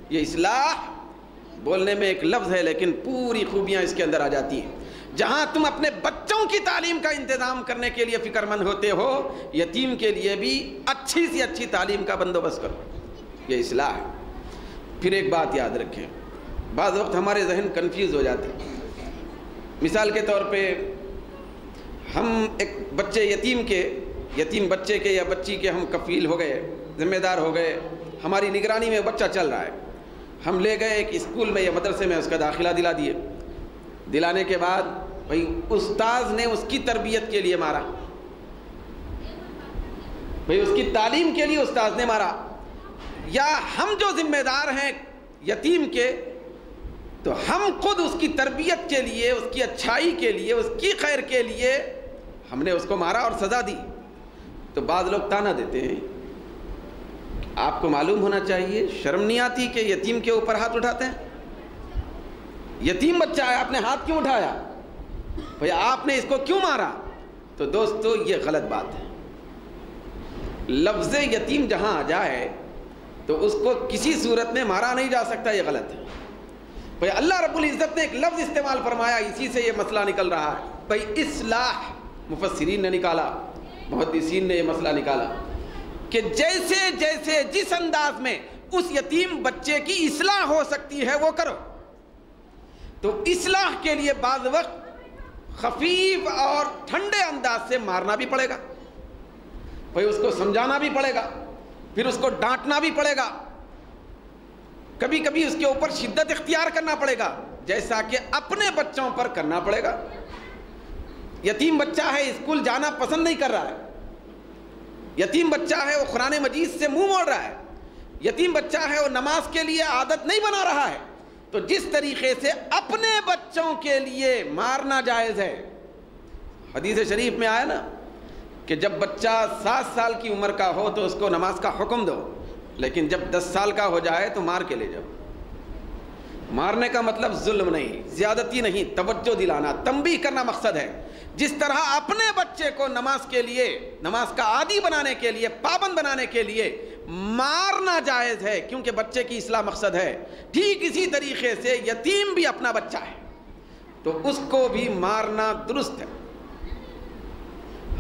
یہ اصلاح بولنے میں ایک لفظ ہے لیکن پوری خوبیاں اس کے اندر آ جاتی ہیں۔ جہاں تم اپنے بچوں کی تعلیم کا انتظام کرنے کے لیے فکر مند ہوتے ہو، یتیم کے لیے بھی اچھی سی اچھی تعلیم کا بندوبست کرو، یہ اصلاح ہے۔ پھر ایک بات یاد رکھیں، بعض وقت ہمارے ذہن کنفیوز ہو جاتے ہیں۔ مثال کے طور پہ ہم ایک بچے یتیم بچے کے یا بچی کے ہم کفیل ہو گئے، ذمہ دار ہو گئے، ہماری نگرانی میں بچہ چل رہا ہے، ہم لے گئے ایک اسکول میں یا مدرسے میں اس کا داخلہ دلا دیے، دلانے کے بعد بھائی استاذ نے اس کی تربیت کے لیے مارا، بھائی اس کی تعلیم کے لیے استاذ نے مارا، یا ہم جو ذمہ دار ہیں یتیم کے تو ہم خود اس کی تربیت کے لیے، اس کی اچھائی کے لیے، اس کی خیر کے لیے ہم نے اس کو مارا اور سزا دی۔ تو بعض لوگ تانا دیتے ہیں، آپ کو معلوم ہونا چاہیے، شرم نہیں آتی کہ یتیم کے اوپر ہاتھ اٹھاتے ہیں؟ یتیم بچہ ہے، آپ نے ہاتھ کیوں اٹھایا؟ بھئی آپ نے اس کو کیوں مارا؟ تو دوستو یہ غلط بات ہے۔ لفظ یتیم جہاں آ جائے تو اس کو کسی صورت میں مارا نہیں جا سکتا، یہ غلط ہے۔ بھئی اللہ رب العزت نے ایک لفظ استعمال فرمایا، اسی سے یہ مسئلہ نکل رہا ہے۔ بھئی اصلاح مفسرین نے نکالا، محدثین نے یہ مسئلہ نکالا کہ جیسے جیسے جس انداز میں اس یتیم بچے کی اصلاح ہو سکتی ہے وہ کرو۔ تو اصلاح کے لیے بعض وقت خفیف اور ٹھنڈے انداز سے مارنا بھی پڑے گا، بھئی اس کو سمجھانا بھی پڑے گا، پھر اس کو ڈانٹنا بھی پڑے گا، کبھی کبھی اس کے اوپر شدت اختیار کرنا پڑے گا، جیسا کہ اپنے بچوں پر کرنا پڑے گا۔ یتیم بچہ ہے، اسکول جانا پسند نہیں کر رہا ہے، یتیم بچہ ہے وہ قرآن مجید سے منہ موڑ رہا ہے، یتیم بچہ ہے وہ نماز کے لیے عادت نہیں بنا رہا ہے، تو جس طریقے سے اپنے بچوں کے لیے مارنا جائز ہے، حدیث شریف میں آیا نا کہ جب بچہ 7 سال کی عمر کا ہو تو اس کو نماز کا حکم دو، لیکن جب 10 سال کا ہو جائے تو مار کے لے جاؤ۔ مارنے کا مطلب ظلم نہیں، زیادتی نہیں، توجہ دلانا، تنبیہ کرنا مقصد ہے۔ جس طرح اپنے بچے کو نماز کے لیے، نماز کا عادی بنانے کے لیے، پابند بنانے کے لیے مارنا جائز ہے کیونکہ بچے کی اصلاح مقصد ہے، ٹھیک اسی طریقے سے یتیم بھی اپنا بچہ ہے تو اس کو بھی مارنا درست ہے۔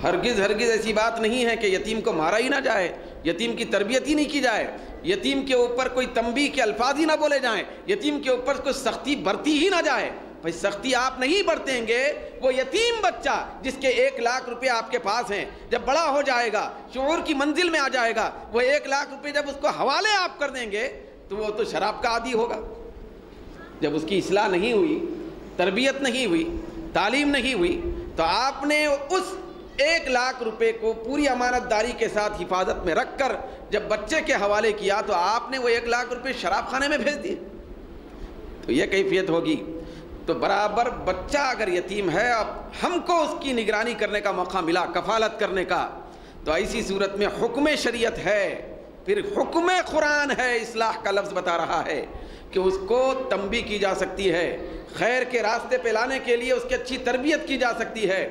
ہرگز ایسی بات نہیں ہے کہ یتیم کو مارا ہی نہ جائے، یتیم کی تربیت ہی نہیں کی جائے، یتیم کے اوپر کوئی تنبیہ کے الفاظ ہی نہ بولے جائیں، یتیم کے اوپر کوئی سختی برتی ہی نہ جائے۔ بھائی سختی آپ نہیں برتیں گے، وہ یتیم بچہ جس کے 1 لاکھ روپے آپ کے پاس ہیں، جب بڑا ہو جائے گا، شعور کی منزل میں آ جائے گا، وہ 1 لاکھ روپے جب اس کو حوالے آپ کر دیں گے تو وہ تو شراب کا عادی ہوگا۔ جب اس کی اصلاح نہیں ہوئی، تربیت نہیں ہوئی، تعلیم نہیں ہوئی، تو آپ نے اس 1 لاکھ روپے کو پوری امانت داری کے ساتھ حفاظت میں رکھ کر جب بچے کے حوالے کیا تو آپ نے وہ 1 لاکھ روپے شراب خانے میں بھیج دیے، تو یہ کیفیت ہوگی۔ تو برابر بچہ اگر یتیم ہے، اب ہم کو اس کی نگرانی کرنے کا موقع ملا، کفالت کرنے کا، تو ایسی صورت میں حکم شریعت ہے، پھر حکم قرآن ہے، اصلاح کا لفظ بتا رہا ہے کہ اس کو تنبیہ کی جا سکتی ہے، خیر کے راستے پہ لانے کے لیے اس کی اچھی تربیت کی جا سکتی ہے۔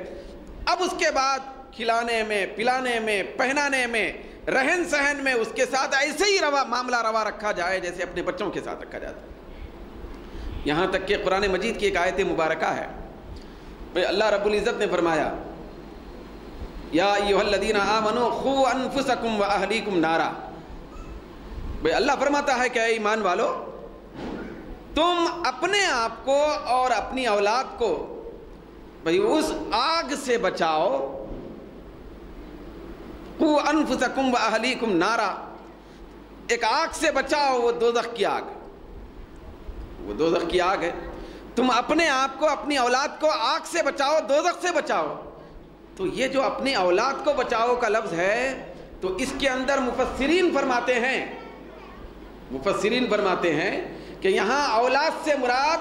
اب اس کے بعد کھلانے میں، پلانے میں، پہنانے میں، رہن سہن میں اس کے ساتھ ایسے ہی معاملہ روا رکھا جائے جیسے اپنے بچوں کے ساتھ رکھا جاتا ہے۔ یہاں تک کہ قرآن مجید کی ایک آیت مبارکہ ہے، اللہ رب العزت نے فرمایا یا ایھا الذین آمنوا قوا انفسکم واہلیکم نارا۔ بھئی اللہ فرماتا ہے کہ اے ایمان والو، تم اپنے آپ کو اور اپنی اولاد کو بھئی اس آگ سے بچاؤ، قوا انفسکم واہلیکم نارا، ایک آگ سے بچاؤ، وہ دوزخ کی آگ، وہ دوزخ کی آگ ہے۔ تم اپنے آپ کو اپنی اولاد کو آگ سے بچاؤ، دوزخ سے بچاؤ. تو یہ جو اپنی اولاد کو بچاؤ کا لفظ ہے تو اس کے اندر مفسرین فرماتے ہیں کہ یہاں اولاد سے مراد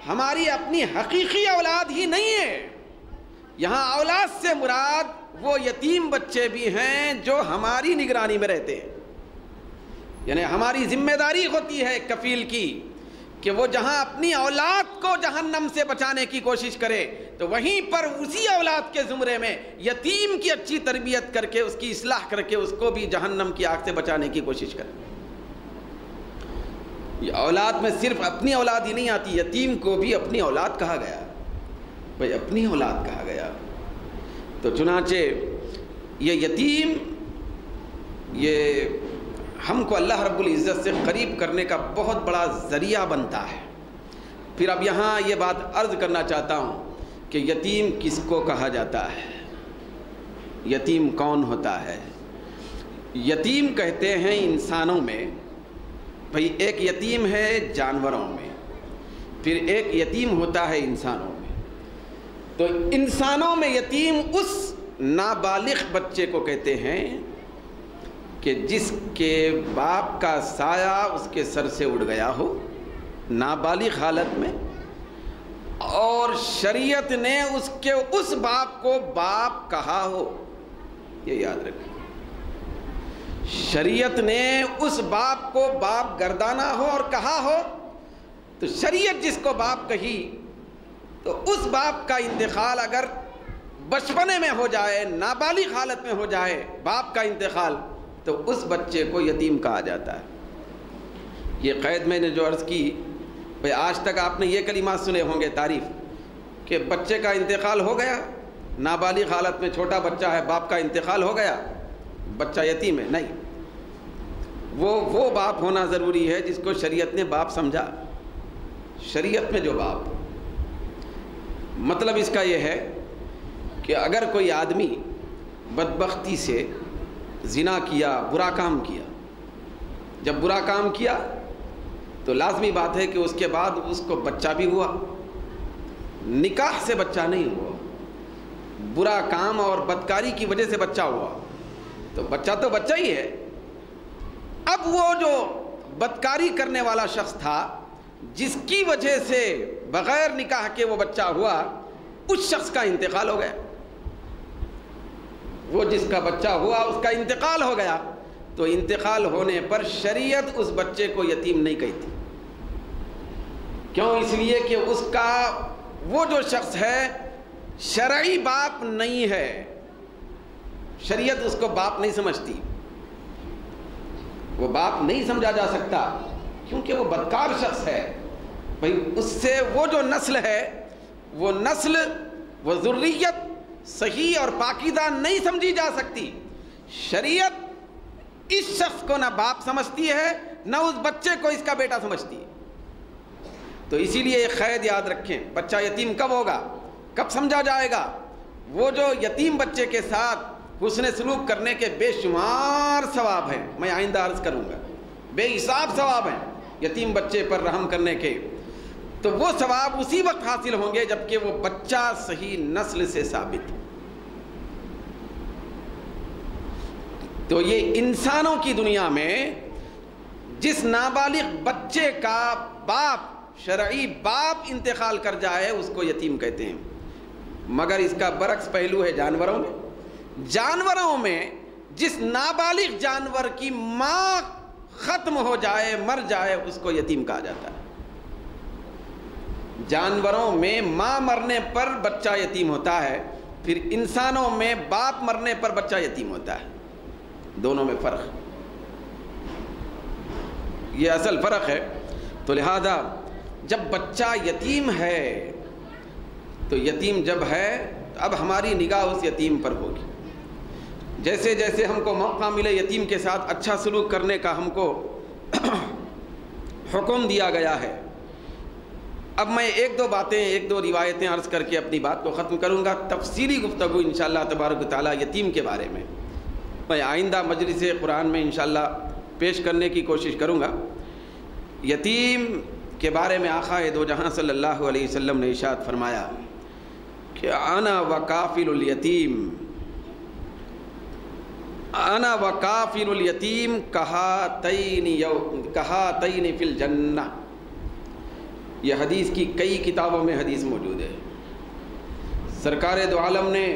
ہماری اپنی حقیقی اولاد ہی نہیں ہے. یہاں اولاد سے مراد وہ یتیم بچے بھی ہیں جو ہماری نگرانی میں رہتے ہیں. یعنی ہماری ذمہ داری ہوتی ہے کفیل کی کہ وہ جہاں اپنی اولاد کو جہنم سے بچانے کی کوشش کرے تو وہیں پر اسی اولاد کے زمرے میں یتیم کی اچھی تربیت کر کے اس کی اصلاح کر کے اس کو بھی جہنم کی آگ سے بچانے کی کوشش کرے. یہ اولاد میں صرف اپنی اولاد ہی نہیں آتی، یتیم کو بھی اپنی اولاد کہا گیا. بھائی اپنی اولاد کہا گیا. تو چنانچہ یہ یتیم یہ ہم کو اللہ رب العزت سے قریب کرنے کا بہت بڑا ذریعہ بنتا ہے. پھر اب یہاں یہ بات عرض کرنا چاہتا ہوں کہ یتیم کس کو کہا جاتا ہے، یتیم کون ہوتا ہے. یتیم کہتے ہیں انسانوں میں، بھئی ایک یتیم ہے جانوروں میں، پھر ایک یتیم ہوتا ہے انسانوں میں. تو انسانوں میں یتیم اس نابالغ بچے کو کہتے ہیں کہ جس کے باپ کا سایہ اس کے سر سے اڑ گیا ہو نابالغ حالت میں، اور شریعت نے اس باپ کو باپ کہا ہو. یہ یاد رکھیں، شریعت نے اس باپ کو باپ گردانا ہو اور کہا ہو تو شریعت جس کو باپ کہی تو اس باپ کا انتقال اگر بچپنے میں ہو جائے، نابالغ حالت میں ہو جائے باپ کا انتقال، تو اس بچے کو یتیم کہا جاتا ہے. یہ قید میں نے جو عرض کی، بھئی آج تک آپ نے یہ کلمات سنے ہوں گے تعریف کہ بچے کا انتقال ہو گیا، نابالغ حالت میں چھوٹا بچہ ہے، باپ کا انتقال ہو گیا، بچہ یتیم ہے. نہیں، وہ باپ ہونا ضروری ہے جس کو شریعت نے باپ سمجھا. شریعت میں جو باپ، مطلب اس کا یہ ہے کہ اگر کوئی آدمی بدبختی سے زنا کیا، برا کام کیا، جب برا کام کیا تو لازمی بات ہے کہ اس کے بعد اس کو بچہ بھی ہوا. نکاح سے بچہ نہیں ہوا، برا کام اور بدکاری کی وجہ سے بچہ ہوا تو بچہ ہی ہے. اب وہ جو بدکاری کرنے والا شخص تھا جس کی وجہ سے بغیر نکاح کے وہ بچہ ہوا، اس شخص کا انتقال ہو گیا. وہ جس کا بچہ ہوا اس کا انتقال ہو گیا، تو انتقال ہونے پر شریعت اس بچے کو یتیم نہیں کہتی. کیوں؟ اس لیے کہ اس کا وہ جو شخص ہے شرعی باپ نہیں ہے. شریعت اس کو باپ نہیں سمجھتی، وہ باپ نہیں سمجھا جا سکتا کیونکہ وہ بدکار شخص ہے. بھئی اس سے وہ جو نسل ہے، وہ نسل، وہ ذریت صحیح اور پاکیزہ نہیں سمجھی جا سکتی. شریعت اس شخص کو نہ باپ سمجھتی ہے نہ اس بچے کو اس کا بیٹا سمجھتی ہے. تو اسی لیے ایک قید یاد رکھیں، بچہ یتیم کب ہوگا، کب سمجھا جائے گا؟ وہ جو یتیم بچے کے ساتھ حسن سلوک کرنے کے بے شمار ثواب ہیں، میں آئندہ عرض کروں گا، بے حساب ثواب ہیں یتیم بچے پر رحم کرنے کے. تو وہ ثواب اسی وقت حاصل ہوں گے جبکہ وہ بچہ صحیح نسل سے ثابت ہو. تو یہ انسانوں کی دنیا میں جس نابالغ بچے کا باپ، شرعی باپ انتقال کر جائے اس کو یتیم کہتے ہیں. مگر اس کا برعکس پہلو ہے جانوروں میں. جانوروں میں جس نابالغ جانور کی ماں ختم ہو جائے، مر جائے، اس کو یتیم کہا جاتا ہے. جانوروں میں ماں مرنے پر بچہ یتیم ہوتا ہے، پھر انسانوں میں باپ مرنے پر بچہ یتیم ہوتا ہے. دونوں میں فرق، یہ اصل فرق ہے. تو لہذا جب بچہ یتیم ہے تو یتیم جب ہے تو اب ہماری نگاہ اس یتیم پر ہوگی. جیسے جیسے ہم کو موقع ملے یتیم کے ساتھ اچھا سلوک کرنے کا ہم کو حکم دیا گیا ہے. اب میں ایک دو روایتیں عرض کر کے اپنی بات کو ختم کروں گا. تفصیلی گفتگو انشاءاللہ تبارک و تعالی یتیم کے بارے میں میں آئندہ مجلس قرآن میں انشاءاللہ پیش کرنے کی کوشش کروں گا. یتیم کے بارے میں آقا دو جہاں صلی اللہ علیہ وسلم نے ارشاد فرمایا کہ انا وکافل الیتیم، انا وکافل الیتیم کہاتین فی الجنہ. یہ حدیث کی کئی کتابوں میں حدیث موجود ہے. سرکار دو عالم نے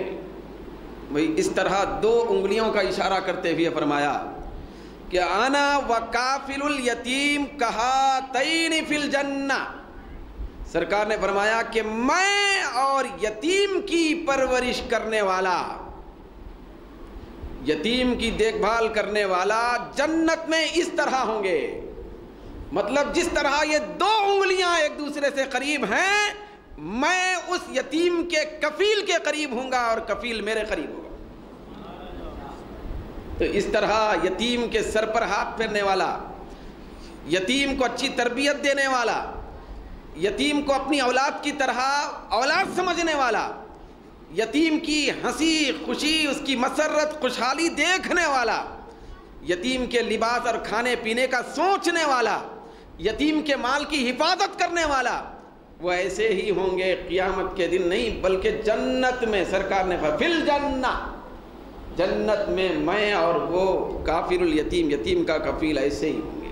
بھئی اس طرح 2 انگلیوں کا اشارہ کرتے ہوئے فرمایا کہ انا وکافل الیتیم کہاتین فی الجنہ. سرکار نے فرمایا کہ میں اور یتیم کی پرورش کرنے والا، یتیم کی دیکھ بھال کرنے والا جنت میں اس طرح ہوں گے. مطلب جس طرح یہ 2 انگلیاں ایک دوسرے سے قریب ہیں، میں اس یتیم کے کفیل کے قریب ہوں گا اور کفیل میرے قریب ہوگا. تو اس طرح یتیم کے سر پر ہاتھ پھیرنے والا، یتیم کو اچھی تربیت دینے والا، یتیم کو اپنی اولاد کی طرح اولاد سمجھنے والا، یتیم کی ہنسی خوشی، اس کی مسرت خوشحالی دیکھنے والا، یتیم کے لباس اور کھانے پینے کا سوچنے والا، یتیم کے مال کی حفاظت کرنے والا، وہ ایسے ہی ہوں گے قیامت کے دن نہیں بلکہ جنت میں. سرکار نے فی الجنہ، جنت میں اور وہ کافر الیتیم، یتیم کا کفیل ایسے ہی ہوں گے.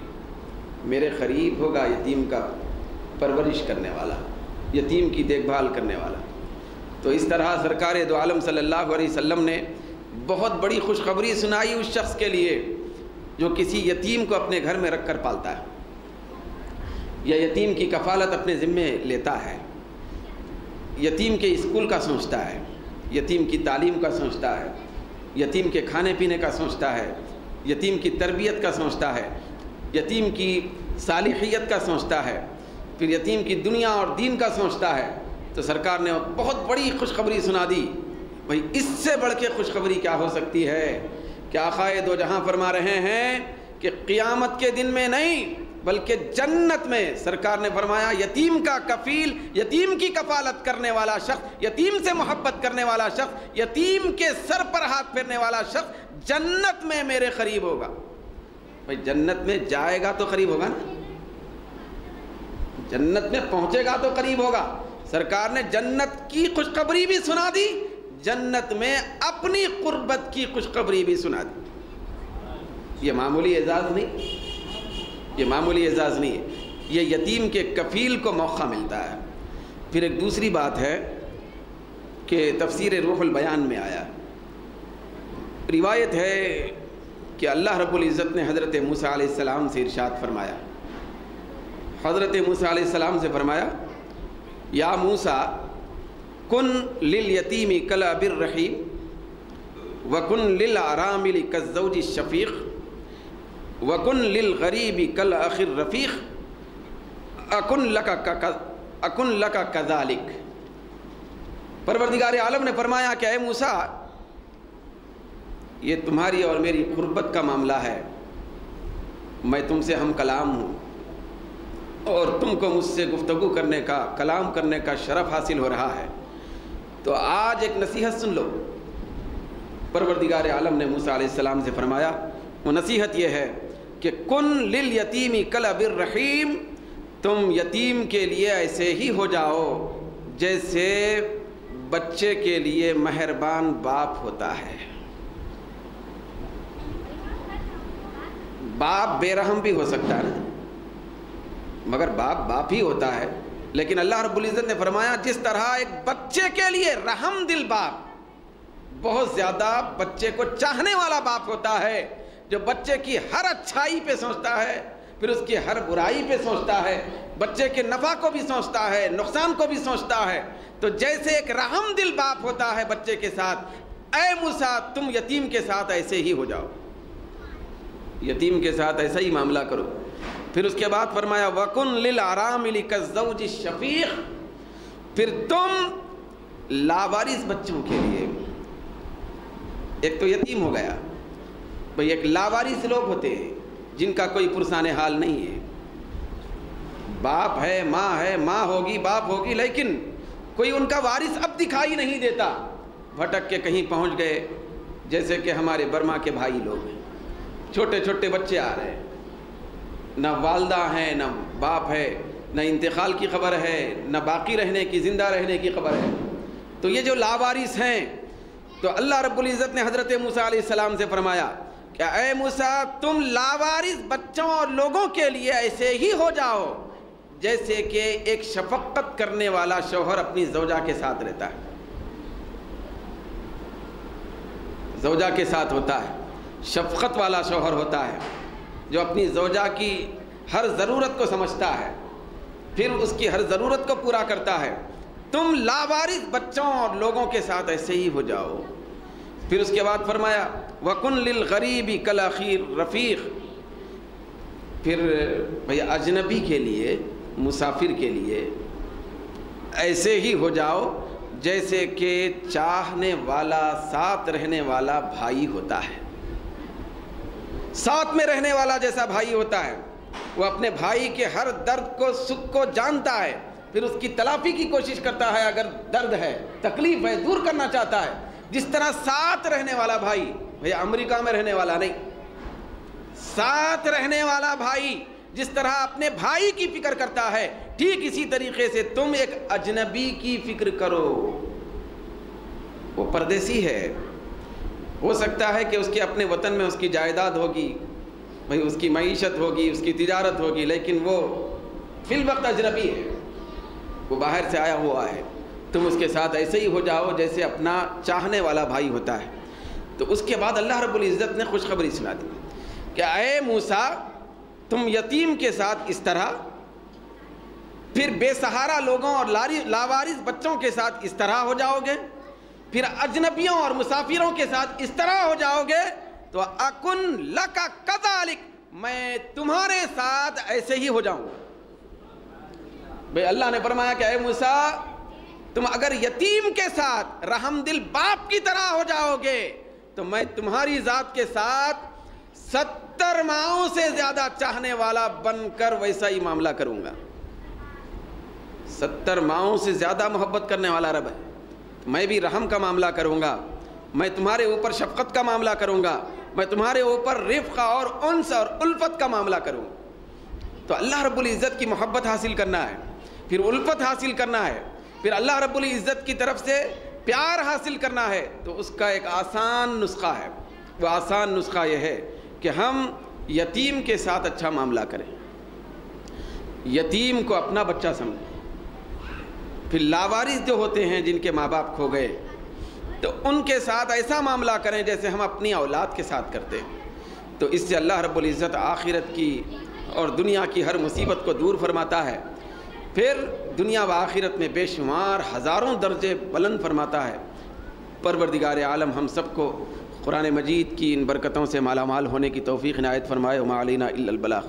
میرے قریب ہوگا یتیم کا پرورش کرنے والا، یتیم کی دیکھ بھال کرنے والا. تو اس طرح سرکار دو عالم صلی اللہ علیہ وسلم نے بہت بڑی خوشخبری سنائی اس شخص کے لیے جو کسی یتیم کو اپنے گھر میں رکھ کر پالتا ہے، یا یتیم کی کفالت اپنے ذمے لیتا ہے، یتیم کے اسکول کا سوچتا ہے، یتیم کی تعلیم کا سوچتا ہے، یتیم کے کھانے پینے کا سوچتا ہے، یتیم کی تربیت کا سوچتا ہے، یتیم کی صالحیت کا سوچتا ہے، پھر یتیم کی دنیا اور دین کا سوچتا ہے. تو سرکار نے بہت بڑی خوشخبری سنا دی. بھئی اس سے بڑھ کے خوشخبری کیا ہو سکتی ہے کہ آقا دو جہاں فرما رہے ہیں کہ قیامت کے دن میں نہیں بلکہ جنت میں سرکار نے فرمایا یتیم کا کفیل، یتیم کی کفالت کرنے والا شخص، یتیم سے محبت کرنے والا شخص، یتیم کے سر پر ہاتھ پھیرنے والا شخص جنت میں میرے قریب ہوگا. بھئی جنت میں جائے گا تو قریب ہوگا نا، جنت میں پہنچے گا تو قریب ہوگا. سرکار نے جنت کی خوشخبری بھی سنا دی، جنت میں اپنی قربت کی خوشخبری بھی سنا دی. یہ معمولی اعزاز نہیں، یہ معمولی اعزاز نہیں ہے، یہ یتیم کے کفیل کو موقع ملتا ہے. پھر ایک دوسری بات ہے کہ تفسیر روح البیان میں آیا، روایت ہے کہ اللہ رب العزت نے حضرت موسیٰ علیہ السلام سے ارشاد فرمایا، حضرت موسیٰ علیہ السلام سے فرمایا یا موسیٰ کن للیتیم کالاب الرحیم وکن للارامل کالزوج الشفیق وکن للغریب کالاخ الرفیق اکن لک کذالک. پروردگار عالم نے فرمایا کہ اے موسیٰ یہ تمہاری اور میری قربت کا معاملہ ہے، میں تم سے ہم کلام ہوں اور تم کو مجھ سے گفتگو کرنے کا، کلام کرنے کا شرف حاصل ہو رہا ہے. تو آج ایک نصیحت سن لو. پروردگار عالم نے موسیٰ علیہ السلام سے فرمایا، وہ نصیحت یہ ہے کہ کن للیتیم کالاب الرحیم، تم یتیم کے لیے ایسے ہی ہو جاؤ جیسے بچے کے لیے مہربان باپ ہوتا ہے. باپ بے رحم بھی ہو سکتا ہے نا، مگر باپ باپ ہی ہوتا ہے. لیکن اللہ رب العزت نے فرمایا جس طرح ایک بچے کے لیے رحم دل باپ، بہت زیادہ بچے کو چاہنے والا باپ ہوتا ہے، جو بچے کی ہر اچھائی پہ سوچتا ہے، پھر اس کی ہر برائی پہ سوچتا ہے، بچے کے نفع کو بھی سوچتا ہے، نقصان کو بھی سوچتا ہے. تو جیسے ایک رحم دل باپ ہوتا ہے بچے کے ساتھ، اے موسیٰ تم یتیم کے ساتھ ایسے ہی ہو جاؤ، یتیم کے ساتھ ایسا ہی معاملہ کرو. پھر اس کے بعد فرمایا وَكُن لِلْأَرَامِلِ كَالزَّوْجِ الشَّفِيقِ، پھر تم لاوارث بچوں کے لیے، ایک تو یتیم ہو گیا بھئی، ایک لاوارث لوگ ہوتے ہیں جن کا کوئی پرسان حال نہیں ہے، باپ ہے ماں ہوگی باپ ہوگی، لیکن کوئی ان کا وارث اب دکھائی نہیں دیتا، بھٹک کے کہیں پہنچ گئے. جیسے کہ ہمارے برما کے بھائی لوگ ہیں، چھوٹے چھوٹے بچے آ رہے ہیں، نہ والدہ ہیں نہ باپ ہے، نہ انتقال کی خبر ہے، نہ باقی رہنے کی، زندہ رہنے کی خبر ہے۔ تو یہ جو لاوارث ہیں، تو اللہ رب العزت نے حضرت موسیٰ علیہ السلام سے فرمایا کہ اے موسیٰ تم لاوارث بچوں اور لوگوں کے لیے ایسے ہی ہو جاؤ جیسے کہ ایک شفقت کرنے والا شوہر اپنی زوجہ کے ساتھ رہتا ہے، زوجہ کے ساتھ ہوتا ہے، شفقت والا شوہر ہوتا ہے جو اپنی زوجہ کی ہر ضرورت کو سمجھتا ہے، پھر اس کی ہر ضرورت کو پورا کرتا ہے۔ تم لاوارث بچوں اور لوگوں کے ساتھ ایسے ہی ہو جاؤ۔ پھر اس کے بعد فرمایا وَكُن لِلْغَرِيبِ كَالْأَخِي رفیق، پھر بھئی اجنبی کے لیے، مسافر کے لیے ایسے ہی ہو جاؤ جیسے کہ چاہنے والا، ساتھ رہنے والا بھائی ہوتا ہے، ساتھ میں رہنے والا جیسا بھائی ہوتا ہے۔ وہ اپنے بھائی کے ہر درد کو، سکھ کو جانتا ہے، پھر اس کی تلافی کی کوشش کرتا ہے، اگر درد ہے، تکلیف ہے، دور کرنا چاہتا ہے۔ جس طرح ساتھ رہنے والا بھائی، بھئی امریکہ میں رہنے والا نہیں، ساتھ رہنے والا بھائی جس طرح اپنے بھائی کی فکر کرتا ہے، ٹھیک اسی طریقے سے تم ایک اجنبی کی فکر کرو۔ وہ پردیسی ہے، ہو سکتا ہے کہ اس کے اپنے وطن میں اس کی جائیداد ہوگی، بھئی اس کی معیشت ہوگی، اس کی تجارت ہوگی، لیکن وہ فی الوقت اجنبی ہے، وہ باہر سے آیا ہوا ہے۔ تم اس کے ساتھ ایسے ہی ہو جاؤ جیسے اپنا چاہنے والا بھائی ہوتا ہے۔ تو اس کے بعد اللہ رب العزت نے خوشخبری سنا دی کہ اے موسیٰ تم یتیم کے ساتھ اس طرح، پھر بے سہارا لوگوں اور لاوارث بچوں کے ساتھ اس طرح ہو جاؤ گے، پھر اجنبیوں اور مسافروں کے ساتھ اس طرح ہو جاؤ گے، تو اکن لک کذالک، میں تمہارے ساتھ ایسے ہی ہو جاؤں گا۔ بھئی اللہ نے فرمایا کہ اے موسیٰ تم اگر یتیم کے ساتھ رحم دل باپ کی طرح ہو جاؤ گے تو میں تمہاری ذات کے ساتھ 70 ماؤں سے زیادہ چاہنے والا بن کر ویسا ہی معاملہ کروں گا۔ 70 ماؤں سے زیادہ محبت کرنے والا رب ہے، میں بھی رحم کا معاملہ کروں گا، میں تمہارے اوپر شفقت کا معاملہ کروں گا، میں تمہارے اوپر رفق اور انس اور الفت کا معاملہ کروں گا۔ تو اللہ رب العزت کی محبت حاصل کرنا ہے، پھر الفت حاصل کرنا ہے، پھر اللہ رب العزت کی طرف سے پیار حاصل کرنا ہے، تو اس کا ایک آسان نسخہ ہے۔ وہ آسان نسخہ یہ ہے کہ ہم یتیم کے ساتھ اچھا معاملہ کریں، یتیم کو اپنا بچہ سمجھیں۔ پھر لاوارث جو ہوتے ہیں جن کے ماں باپ کھو گئے، تو ان کے ساتھ ایسا معاملہ کریں جیسے ہم اپنی اولاد کے ساتھ کرتے ہیں۔ تو اس سے اللہ رب العزت آخرت کی اور دنیا کی ہر مصیبت کو دور فرماتا ہے، پھر دنیا و آخرت میں بے شمار ہزاروں درجے بلند فرماتا ہے۔ پروردگار عالم ہم سب کو قرآن مجید کی ان برکتوں سے مالا مال ہونے کی توفیق عنایت فرمائے۔ وما علینا الا البلاغ۔